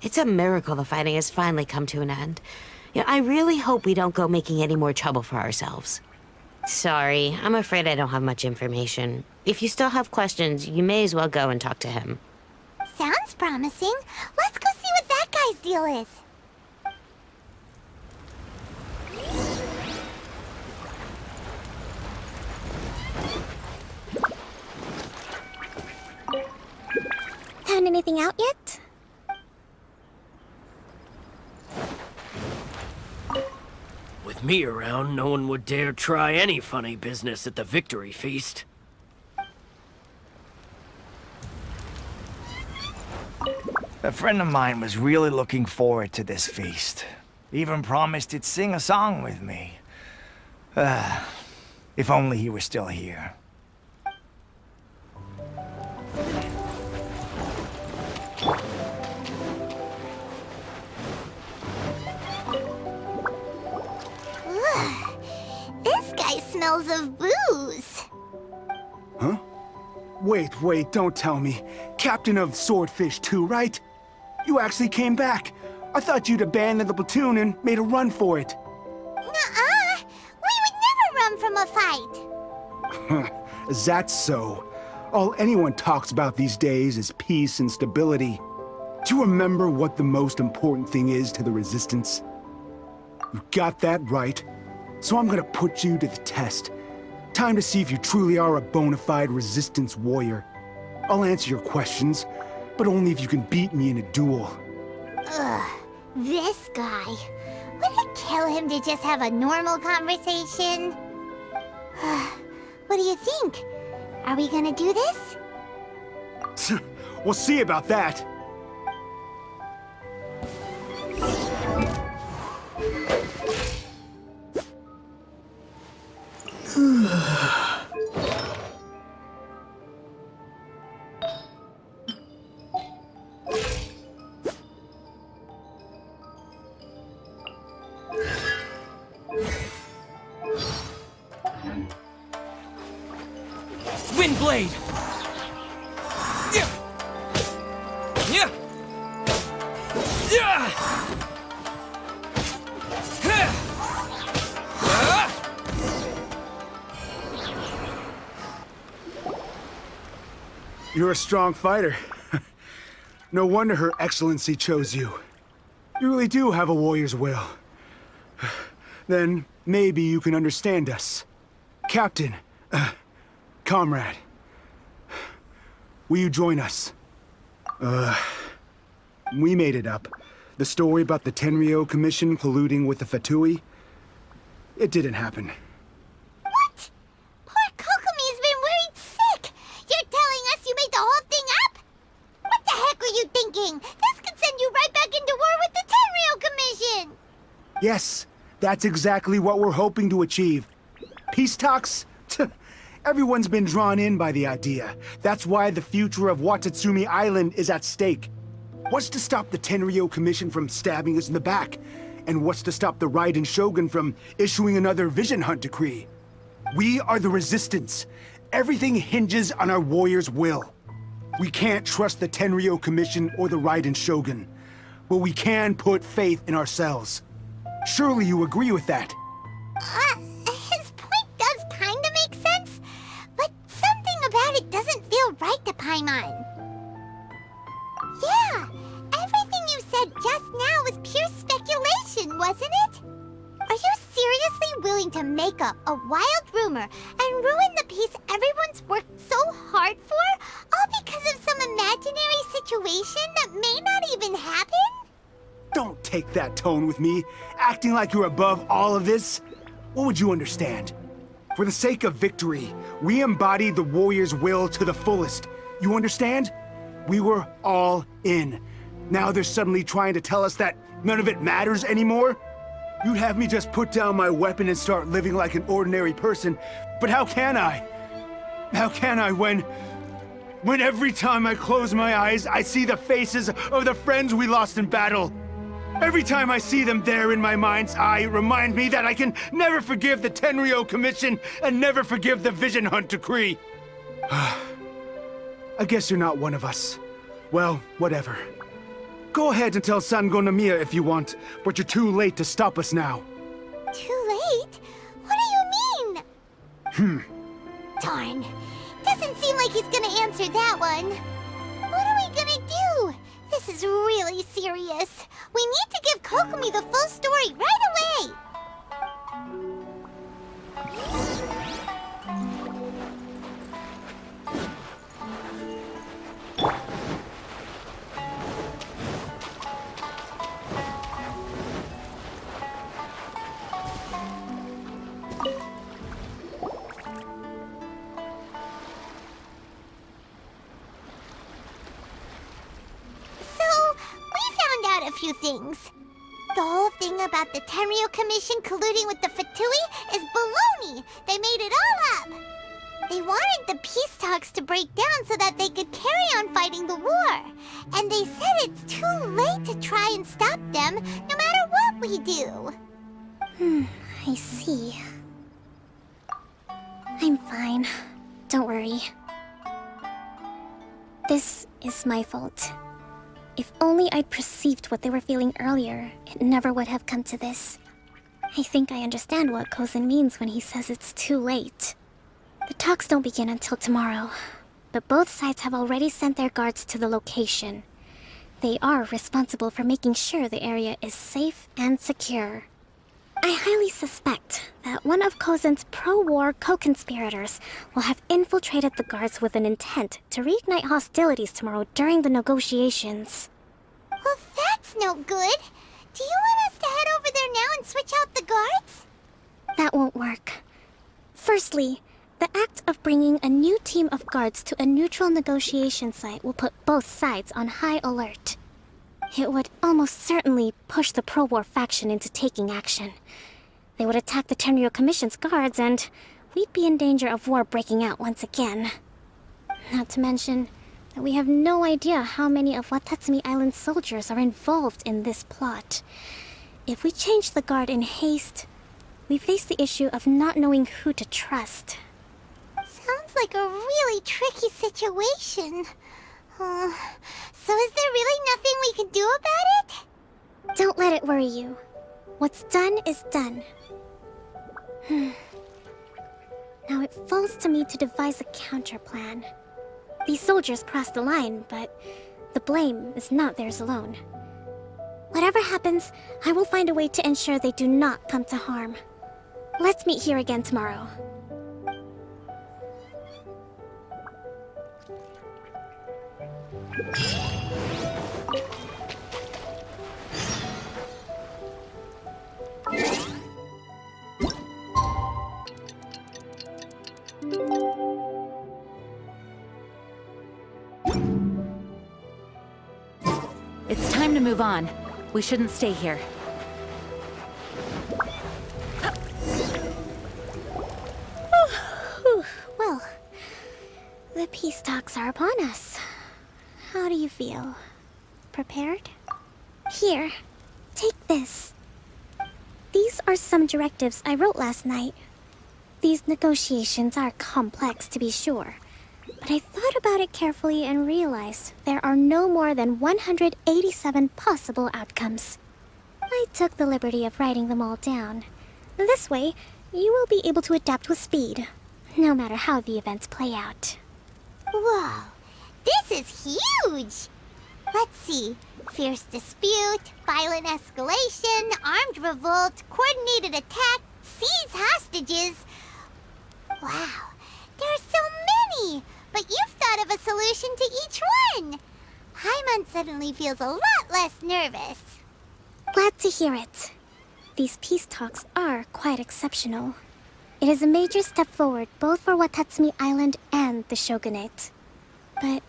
It's a miracle the fighting has finally come to an end. I really hope we don't go making any more trouble for ourselves. Sorry, I'm afraid I don't have much information. If you still have questions, you may as well go and talk to him. Sounds promising. Let's go see what that guy's deal is. Found anything out yet? With me around, no one would dare try any funny business at the victory feast. A friend of mine was really looking forward to this feast. Even promised he'd sing a song with me. If only he were still here. This guy smells of booze. Huh? Wait, don't tell me. Captain of Swordfish 2, right? You actually came back. I thought you'd abandoned the platoon and made a run for it. Nuh-uh. We would never run from a fight. Is that so? All anyone talks about these days is peace and stability. Do you remember what the most important thing is to the Resistance? You got that right. So I'm gonna put you to the test. Time to see if you truly are a bona fide Resistance warrior. I'll answer your questions, but only if you can beat me in a duel. Ugh, this guy. Would it kill him to just have a normal conversation? What do you think? Are we gonna do this? We'll see about that. Windblade! Yeah! Yeah! Yeah! You're a strong fighter. No wonder Her Excellency chose you. You really do have a warrior's will. Then maybe you can understand us. Captain, comrade, will you join us? We made it up. The story about the Tenrio Commission colluding with the Fatui, it didn't happen. What? Poor Kokomi's been worried sick. You're telling us you made the whole thing up? What the heck were you thinking? This could send you right back into war with the Tenrio Commission. Yes, that's exactly what we're hoping to achieve. Peace talks? Everyone's been drawn in by the idea. That's why the future of Watatsumi Island is at stake. What's to stop the Tenrio Commission from stabbing us in the back? And what's to stop the Raiden Shogun from issuing another Vision Hunt decree? We are the Resistance. Everything hinges on our warrior's will. We can't trust the Tenrio Commission or the Raiden Shogun, but we can put faith in ourselves. Surely you agree with that? His point does kinda make sense, but something about it doesn't feel right to Paimon. Yeah, everything you said just now was pure speculation, wasn't it? Are you seriously willing to make up a wild rumor and ruin the peace everyone's worked so hard for, all because of some imaginary situation that may not even happen? Don't take that tone with me, acting like you're above all of this. What would you understand? For the sake of victory, we embodied the warrior's will to the fullest. You understand? We were all in. Now they're suddenly trying to tell us that none of it matters anymore? You'd have me just put down my weapon and start living like an ordinary person, but how can I? How can I when every time I close my eyes, I see the faces of the friends we lost in battle? Every time I see them there in my mind's eye, it reminds me that I can never forgive the Tenrio Commission and never forgive the Vision Hunt decree. I guess you're not one of us. Well, whatever. Go ahead and tell Sango Namiya if you want, but you're too late to stop us now. Too late? What do you mean? Darn. Doesn't seem like he's gonna answer that one. What are we gonna do? This is really serious. We need to give Kokomi the full story right away! A few things. The whole thing about the Tenrio Commission colluding with the Fatui is baloney. They made it all up. They wanted the peace talks to break down so that they could carry on fighting the war. And they said it's too late to try and stop them, no matter what we do. I see. I'm fine. Don't worry. This is my fault. If only I'd perceived what they were feeling earlier, it never would have come to this. I think I understand what Kozin means when he says it's too late. The talks don't begin until tomorrow, but both sides have already sent their guards to the location. They are responsible for making sure the area is safe and secure. I highly suspect that one of Kozin's pro-war co-conspirators will have infiltrated the guards with an intent to reignite hostilities tomorrow during the negotiations. Well, that's no good. Do you want us to head over there now and switch out the guards? That won't work. Firstly, the act of bringing a new team of guards to a neutral negotiation site will put both sides on high alert. It would almost certainly push the pro-war faction into taking action. They would attack the Tenrio Commission's guards, and we'd be in danger of war breaking out once again. Not to mention that we have no idea how many of Watatsumi Island's soldiers are involved in this plot. If we change the guard in haste, we face the issue of not knowing who to trust. Sounds like a really tricky situation. So is there really nothing we can do about it? Don't let it worry you. What's done is done. Now it falls to me to devise a counter plan. These soldiers crossed the line, but the blame is not theirs alone. Whatever happens, I will find a way to ensure they do not come to harm. Let's meet here again tomorrow. It's time to move on. We shouldn't stay here. Well, the peace talks are upon us. How do you feel? Prepared? Here, take this. These are some directives I wrote last night. These negotiations are complex, to be sure, but I thought about it carefully and realized there are no more than 187 possible outcomes. I took the liberty of writing them all down. This way, you will be able to adapt with speed, no matter how the events play out. Whoa, this is huge! Let's see. Fierce dispute, violent escalation, armed revolt, coordinated attack, seize hostages. Wow, there are so many! But you've thought of a solution to each one! Paimon suddenly feels a lot less nervous. Glad to hear it. These peace talks are quite exceptional. It is a major step forward both for Watatsumi Island and the Shogunate. But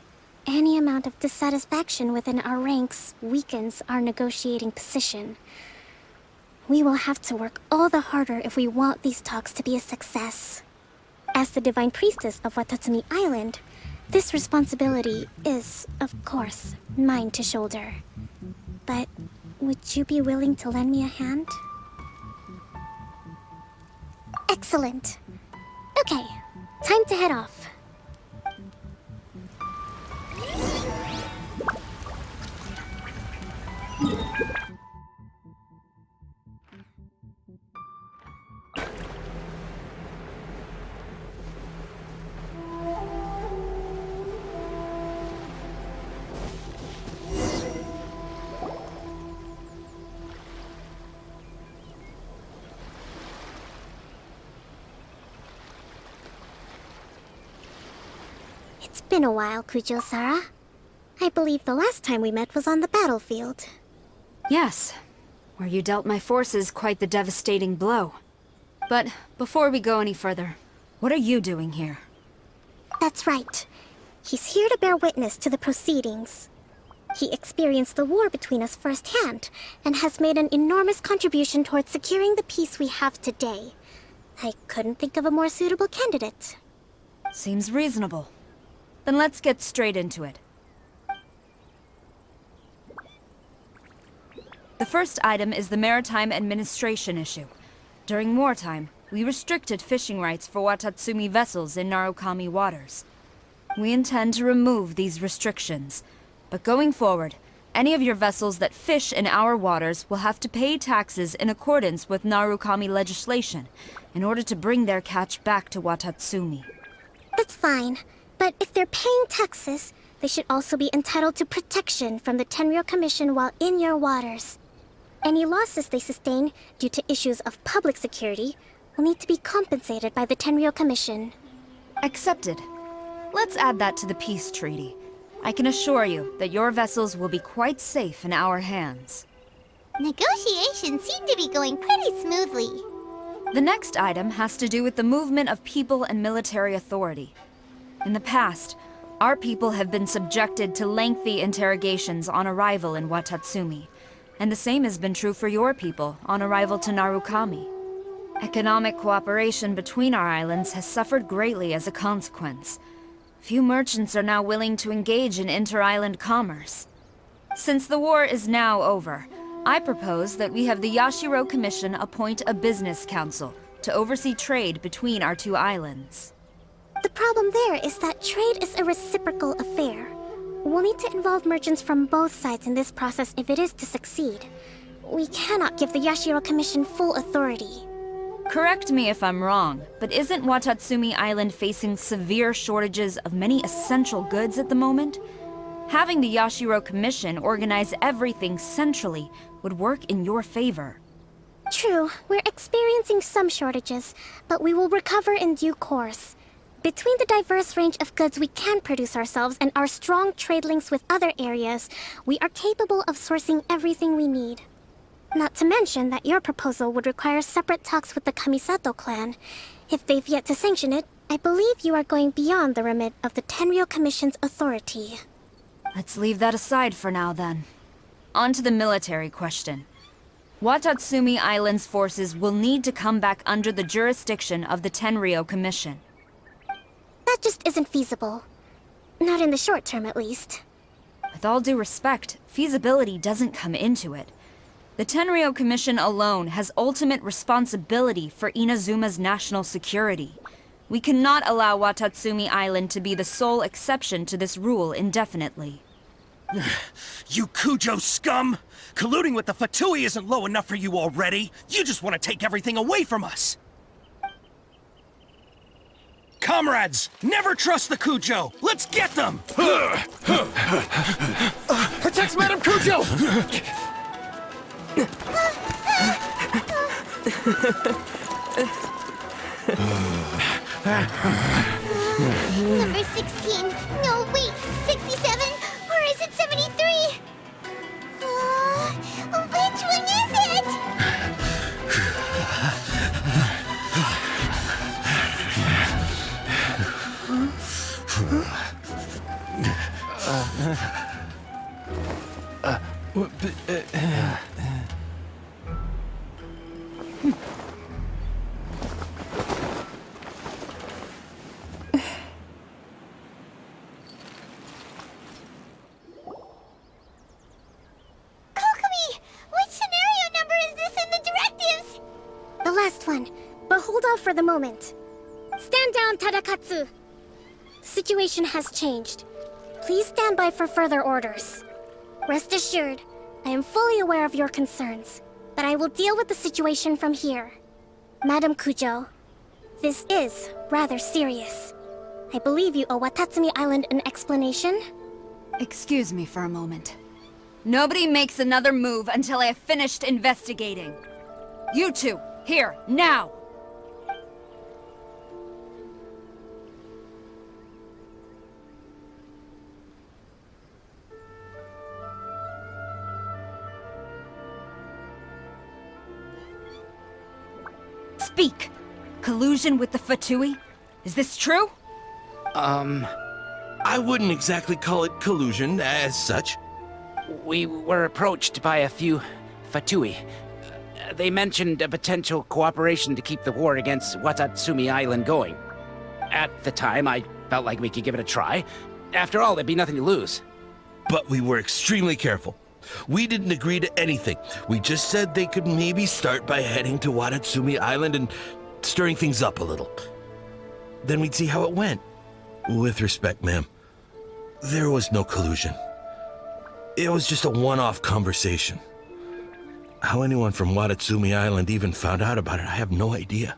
any amount of dissatisfaction within our ranks weakens our negotiating position. We will have to work all the harder if we want these talks to be a success. As the Divine Priestess of Watatsumi Island, this responsibility is, of course, mine to shoulder. But would you be willing to lend me a hand? Excellent. Okay, time to head off. been a while, Kujo-Sara. I believe the last time we met was on the battlefield. Yes, where you dealt my forces quite the devastating blow. But before we go any further, what are you doing here? That's right. He's here to bear witness to the proceedings. He experienced the war between us firsthand, and has made an enormous contribution towards securing the peace we have today. I couldn't think of a more suitable candidate. Seems reasonable. Then let's get straight into it. The first item is the Maritime Administration issue. During wartime, we restricted fishing rights for Watatsumi vessels in Narukami waters. We intend to remove these restrictions, but going forward, any of your vessels that fish in our waters will have to pay taxes in accordance with Narukami legislation in order to bring their catch back to Watatsumi. That's fine, but if they're paying taxes, they should also be entitled to protection from the Tenrio Commission while in your waters. Any losses they sustain due to issues of public security will need to be compensated by the Tenrio Commission. Accepted. Let's add that to the peace treaty. I can assure you that your vessels will be quite safe in our hands. Negotiations seem to be going pretty smoothly. The next item has to do with the movement of people and military authority. In the past, our people have been subjected to lengthy interrogations on arrival in Watatsumi, and the same has been true for your people on arrival to Narukami. Economic cooperation between our islands has suffered greatly as a consequence. Few merchants are now willing to engage in inter-island commerce. Since the war is now over, I propose that we have the Yashiro Commission appoint a business council to oversee trade between our two islands. The problem there is that trade is a reciprocal affair. We'll need to involve merchants from both sides in this process if it is to succeed. We cannot give the Yashiro Commission full authority. Correct me if I'm wrong, but isn't Watatsumi Island facing severe shortages of many essential goods at the moment? Having the Yashiro Commission organize everything centrally would work in your favor. True, we're experiencing some shortages, but we will recover in due course. Between the diverse range of goods we can produce ourselves and our strong trade links with other areas, we are capable of sourcing everything we need. Not to mention that your proposal would require separate talks with the Kamisato clan. If they've yet to sanction it, I believe you are going beyond the remit of the Tenrio Commission's authority. Let's leave that aside for now, then. On to the military question. Watatsumi Island's forces will need to come back under the jurisdiction of the Tenrio Commission. That just isn't feasible. Not in the short term, at least. With all due respect, feasibility doesn't come into it. The Tenrio Commission alone has ultimate responsibility for Inazuma's national security. We cannot allow Watatsumi Island to be the sole exception to this rule indefinitely. You Kujo scum! Colluding with the Fatui isn't low enough for you already! You just want to take everything away from us! Comrades, never trust the Kujo! Let's get them! Protect Madame Kujo! Number 16. No, wait. 67? Or is it 73? Which one is it? Kokomi! Which scenario number is this in the directives? The last one, but hold off for the moment. Stand down, Tadakatsu! The situation has changed. Please stand by for further orders. Rest assured, I am fully aware of your concerns, but I will deal with the situation from here. Madam Kujo, this is rather serious. I believe you owe Watatsumi Island an explanation? Excuse me for a moment. Nobody makes another move until I have finished investigating. You two, here, now! Speak! Collusion with the Fatui? Is this true? I wouldn't exactly call it collusion as such. We were approached by a few Fatui. They mentioned a potential cooperation to keep the war against Watatsumi Island going. At the time, I felt like we could give it a try. After all, there'd be nothing to lose. But we were extremely careful. We didn't agree to anything. We just said they could maybe start by heading to Watatsumi Island and stirring things up a little. Then we'd see how it went. With respect, ma'am, there was no collusion. It was just a one-off conversation. How anyone from Watatsumi Island even found out about it, I have no idea.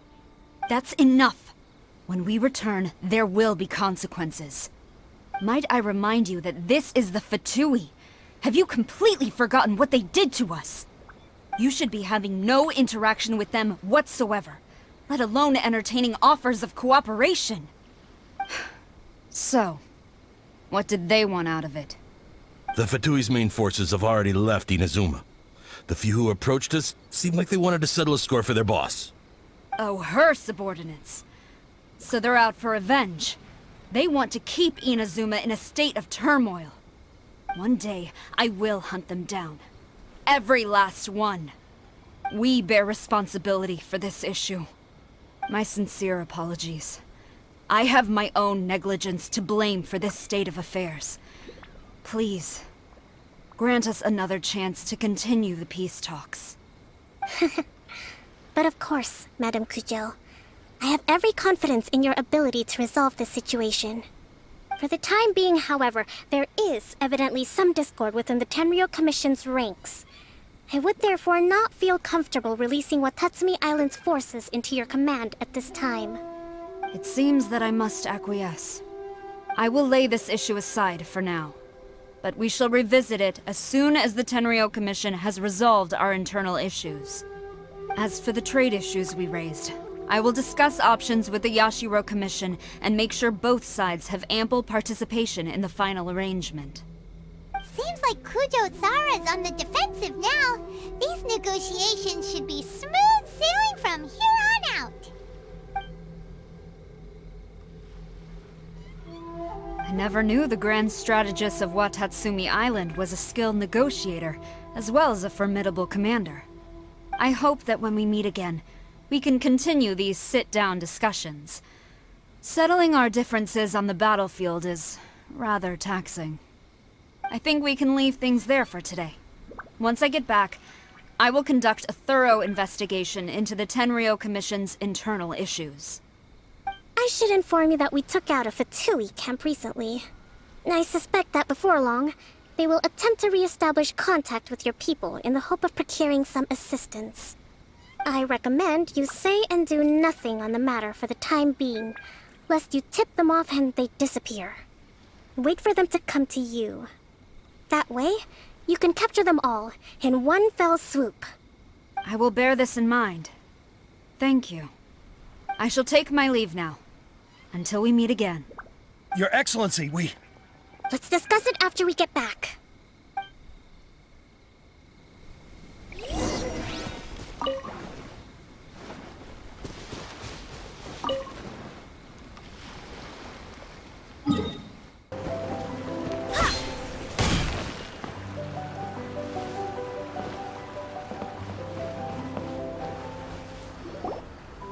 That's enough. When we return, there will be consequences. Might I remind you that this is the Fatui? Have you completely forgotten what they did to us? You should be having no interaction with them whatsoever, let alone entertaining offers of cooperation. So, what did they want out of it? The Fatui's main forces have already left Inazuma. The few who approached us seemed like they wanted to settle a score for their boss. Oh, her subordinates. So they're out for revenge. They want to keep Inazuma in a state of turmoil. One day, I will hunt them down. Every last one. We bear responsibility for this issue. My sincere apologies. I have my own negligence to blame for this state of affairs. Please, grant us another chance to continue the peace talks. But of course, Madame Kujo. I have every confidence in your ability to resolve this situation. For the time being, however, there is evidently some discord within the Tenrio Commission's ranks. I would therefore not feel comfortable releasing Watatsumi Island's forces into your command at this time. It seems that I must acquiesce. I will lay this issue aside for now, but we shall revisit it as soon as the Tenrio Commission has resolved our internal issues. As for the trade issues we raised, I will discuss options with the Yashiro Commission and make sure both sides have ample participation in the final arrangement. Seems like Kujo-Sara's on the defensive now. These negotiations should be smooth sailing from here on out. I never knew the Grand Strategist of Watatsumi Island was a skilled negotiator, as well as a formidable commander. I hope that when we meet again, we can continue these sit-down discussions. Settling our differences on the battlefield is rather taxing. I think we can leave things there for today. Once I get back, I will conduct a thorough investigation into the Tenrio Commission's internal issues. I should inform you that we took out a Fertility Camp recently. I suspect that before long, they will attempt to re-establish contact with your people in the hope of procuring some assistance. I recommend you say and do nothing on the matter for the time being, lest you tip them off and they disappear. Wait for them to come to you. That way, you can capture them all in one fell swoop. I will bear this in mind. Thank you. I shall take my leave now. Until we meet again. Your Excellency, Let's discuss it after we get back.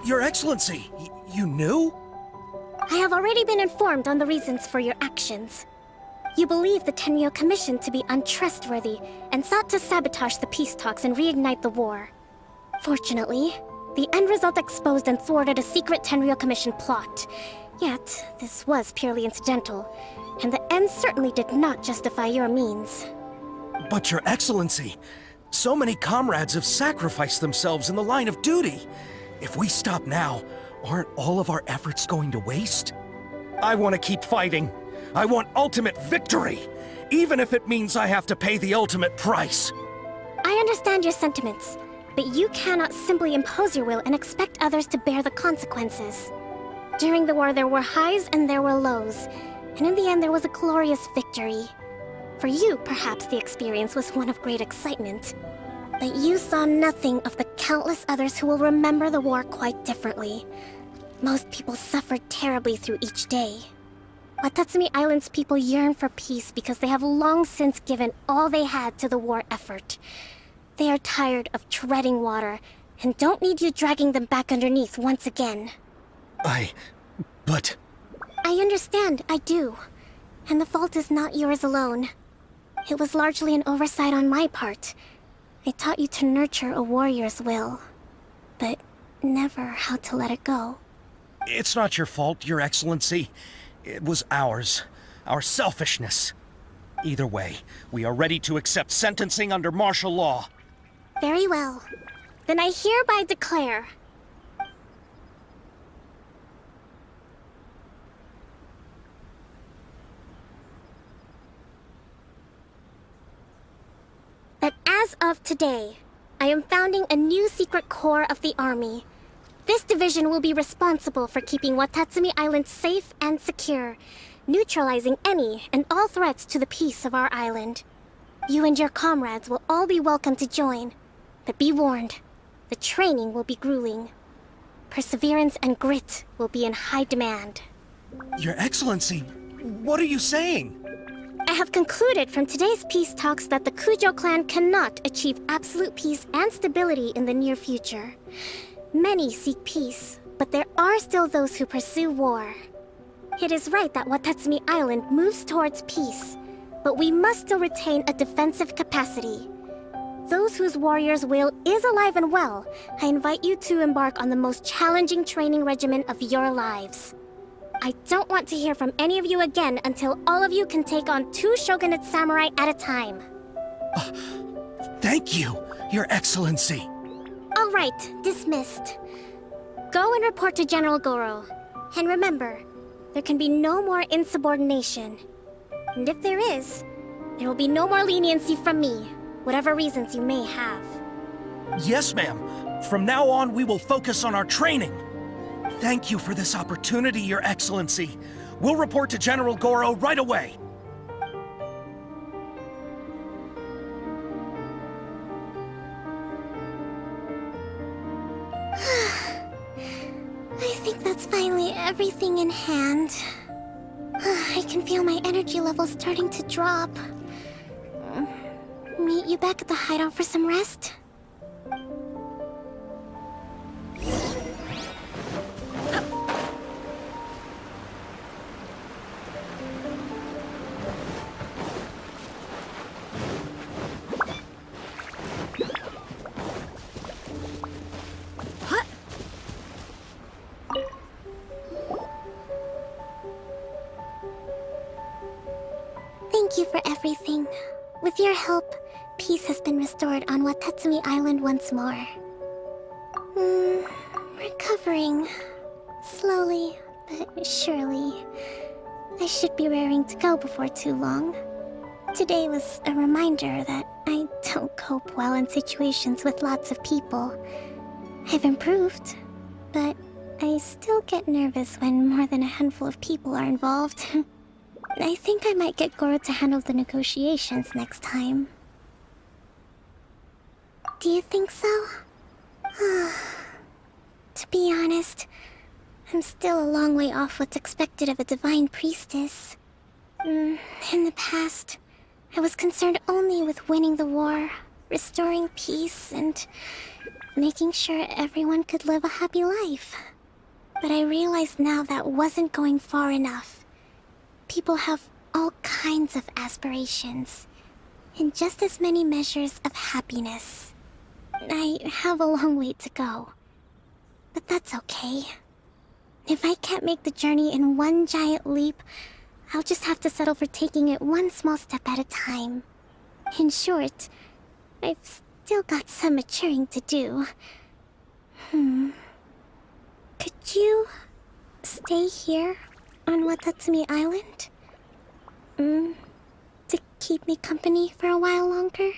Your Excellency, you knew? I have already been informed on the reasons for your actions. You believe the Tenrio Commission to be untrustworthy and sought to sabotage the peace talks and reignite the war. Fortunately, the end result exposed and thwarted a secret Tenrio Commission plot. Yet, this was purely incidental, and the end certainly did not justify your means. But Your Excellency, so many comrades have sacrificed themselves in the line of duty. If we stop now, aren't all of our efforts going to waste? I want to keep fighting. I want ultimate victory, even if it means I have to pay the ultimate price. I understand your sentiments, but you cannot simply impose your will and expect others to bear the consequences. During the war, there were highs and there were lows, and in the end, there was a glorious victory. For you, perhaps the experience was one of great excitement. But you saw nothing of the countless others who will remember the war quite differently. Most people suffered terribly through each day. Watatsumi Island's people yearn for peace because they have long since given all they had to the war effort. They are tired of treading water and don't need you dragging them back underneath once again. But... I understand, I do. And the fault is not yours alone. It was largely an oversight on my part. I taught you to nurture a warrior's will, but never how to let it go. It's not your fault, Your Excellency. It was ours. Our selfishness. Either way, we are ready to accept sentencing under martial law. Very well. Then I hereby declare... that as of today, I am founding a new secret corps of the army. This division will be responsible for keeping Watatsumi Island safe and secure, neutralizing any and all threats to the peace of our island. You and your comrades will all be welcome to join, but be warned, the training will be grueling. Perseverance and grit will be in high demand. Your Excellency, what are you saying? I have concluded from today's peace talks that the Kujo clan cannot achieve absolute peace and stability in the near future. Many seek peace, but there are still those who pursue war. It is right that Watatsumi Island moves towards peace, but we must still retain a defensive capacity. Those whose warrior's will is alive and well, I invite you to embark on the most challenging training regimen of your lives. I don't want to hear from any of you again until all of you can take on 2 shogunate samurai at a time. Thank you, Your Excellency. All right, dismissed. Go and report to General Gorou. And remember, there can be no more insubordination. And if there is, there will be no more leniency from me, whatever reasons you may have. Yes, ma'am. From now on, we will focus on our training. Thank you for this opportunity, Your Excellency. We'll report to General Gorou right away. I think that's finally everything in hand. I can feel my energy levels starting to drop. Meet you back at the hideout for some rest? Thank you for everything. With your help, peace has been restored on Watatsumi Island once more. Recovering. Slowly, but surely. I should be raring to go before too long. Today was a reminder that I don't cope well in situations with lots of people. I've improved, but I still get nervous when more than a handful of people are involved. I think I might get Gorou to handle the negotiations next time. Do you think so? To be honest, I'm still a long way off what's expected of a divine priestess. In the past, I was concerned only with winning the war, restoring peace, and making sure everyone could live a happy life. But I realized now that wasn't going far enough. People have all kinds of aspirations, and just as many measures of happiness. I have a long way to go, but that's okay. If I can't make the journey in one giant leap, I'll just have to settle for taking it one small step at a time. In short, I've still got some maturing to do. Could you stay here on Watatsumi Island? To keep me company for a while longer?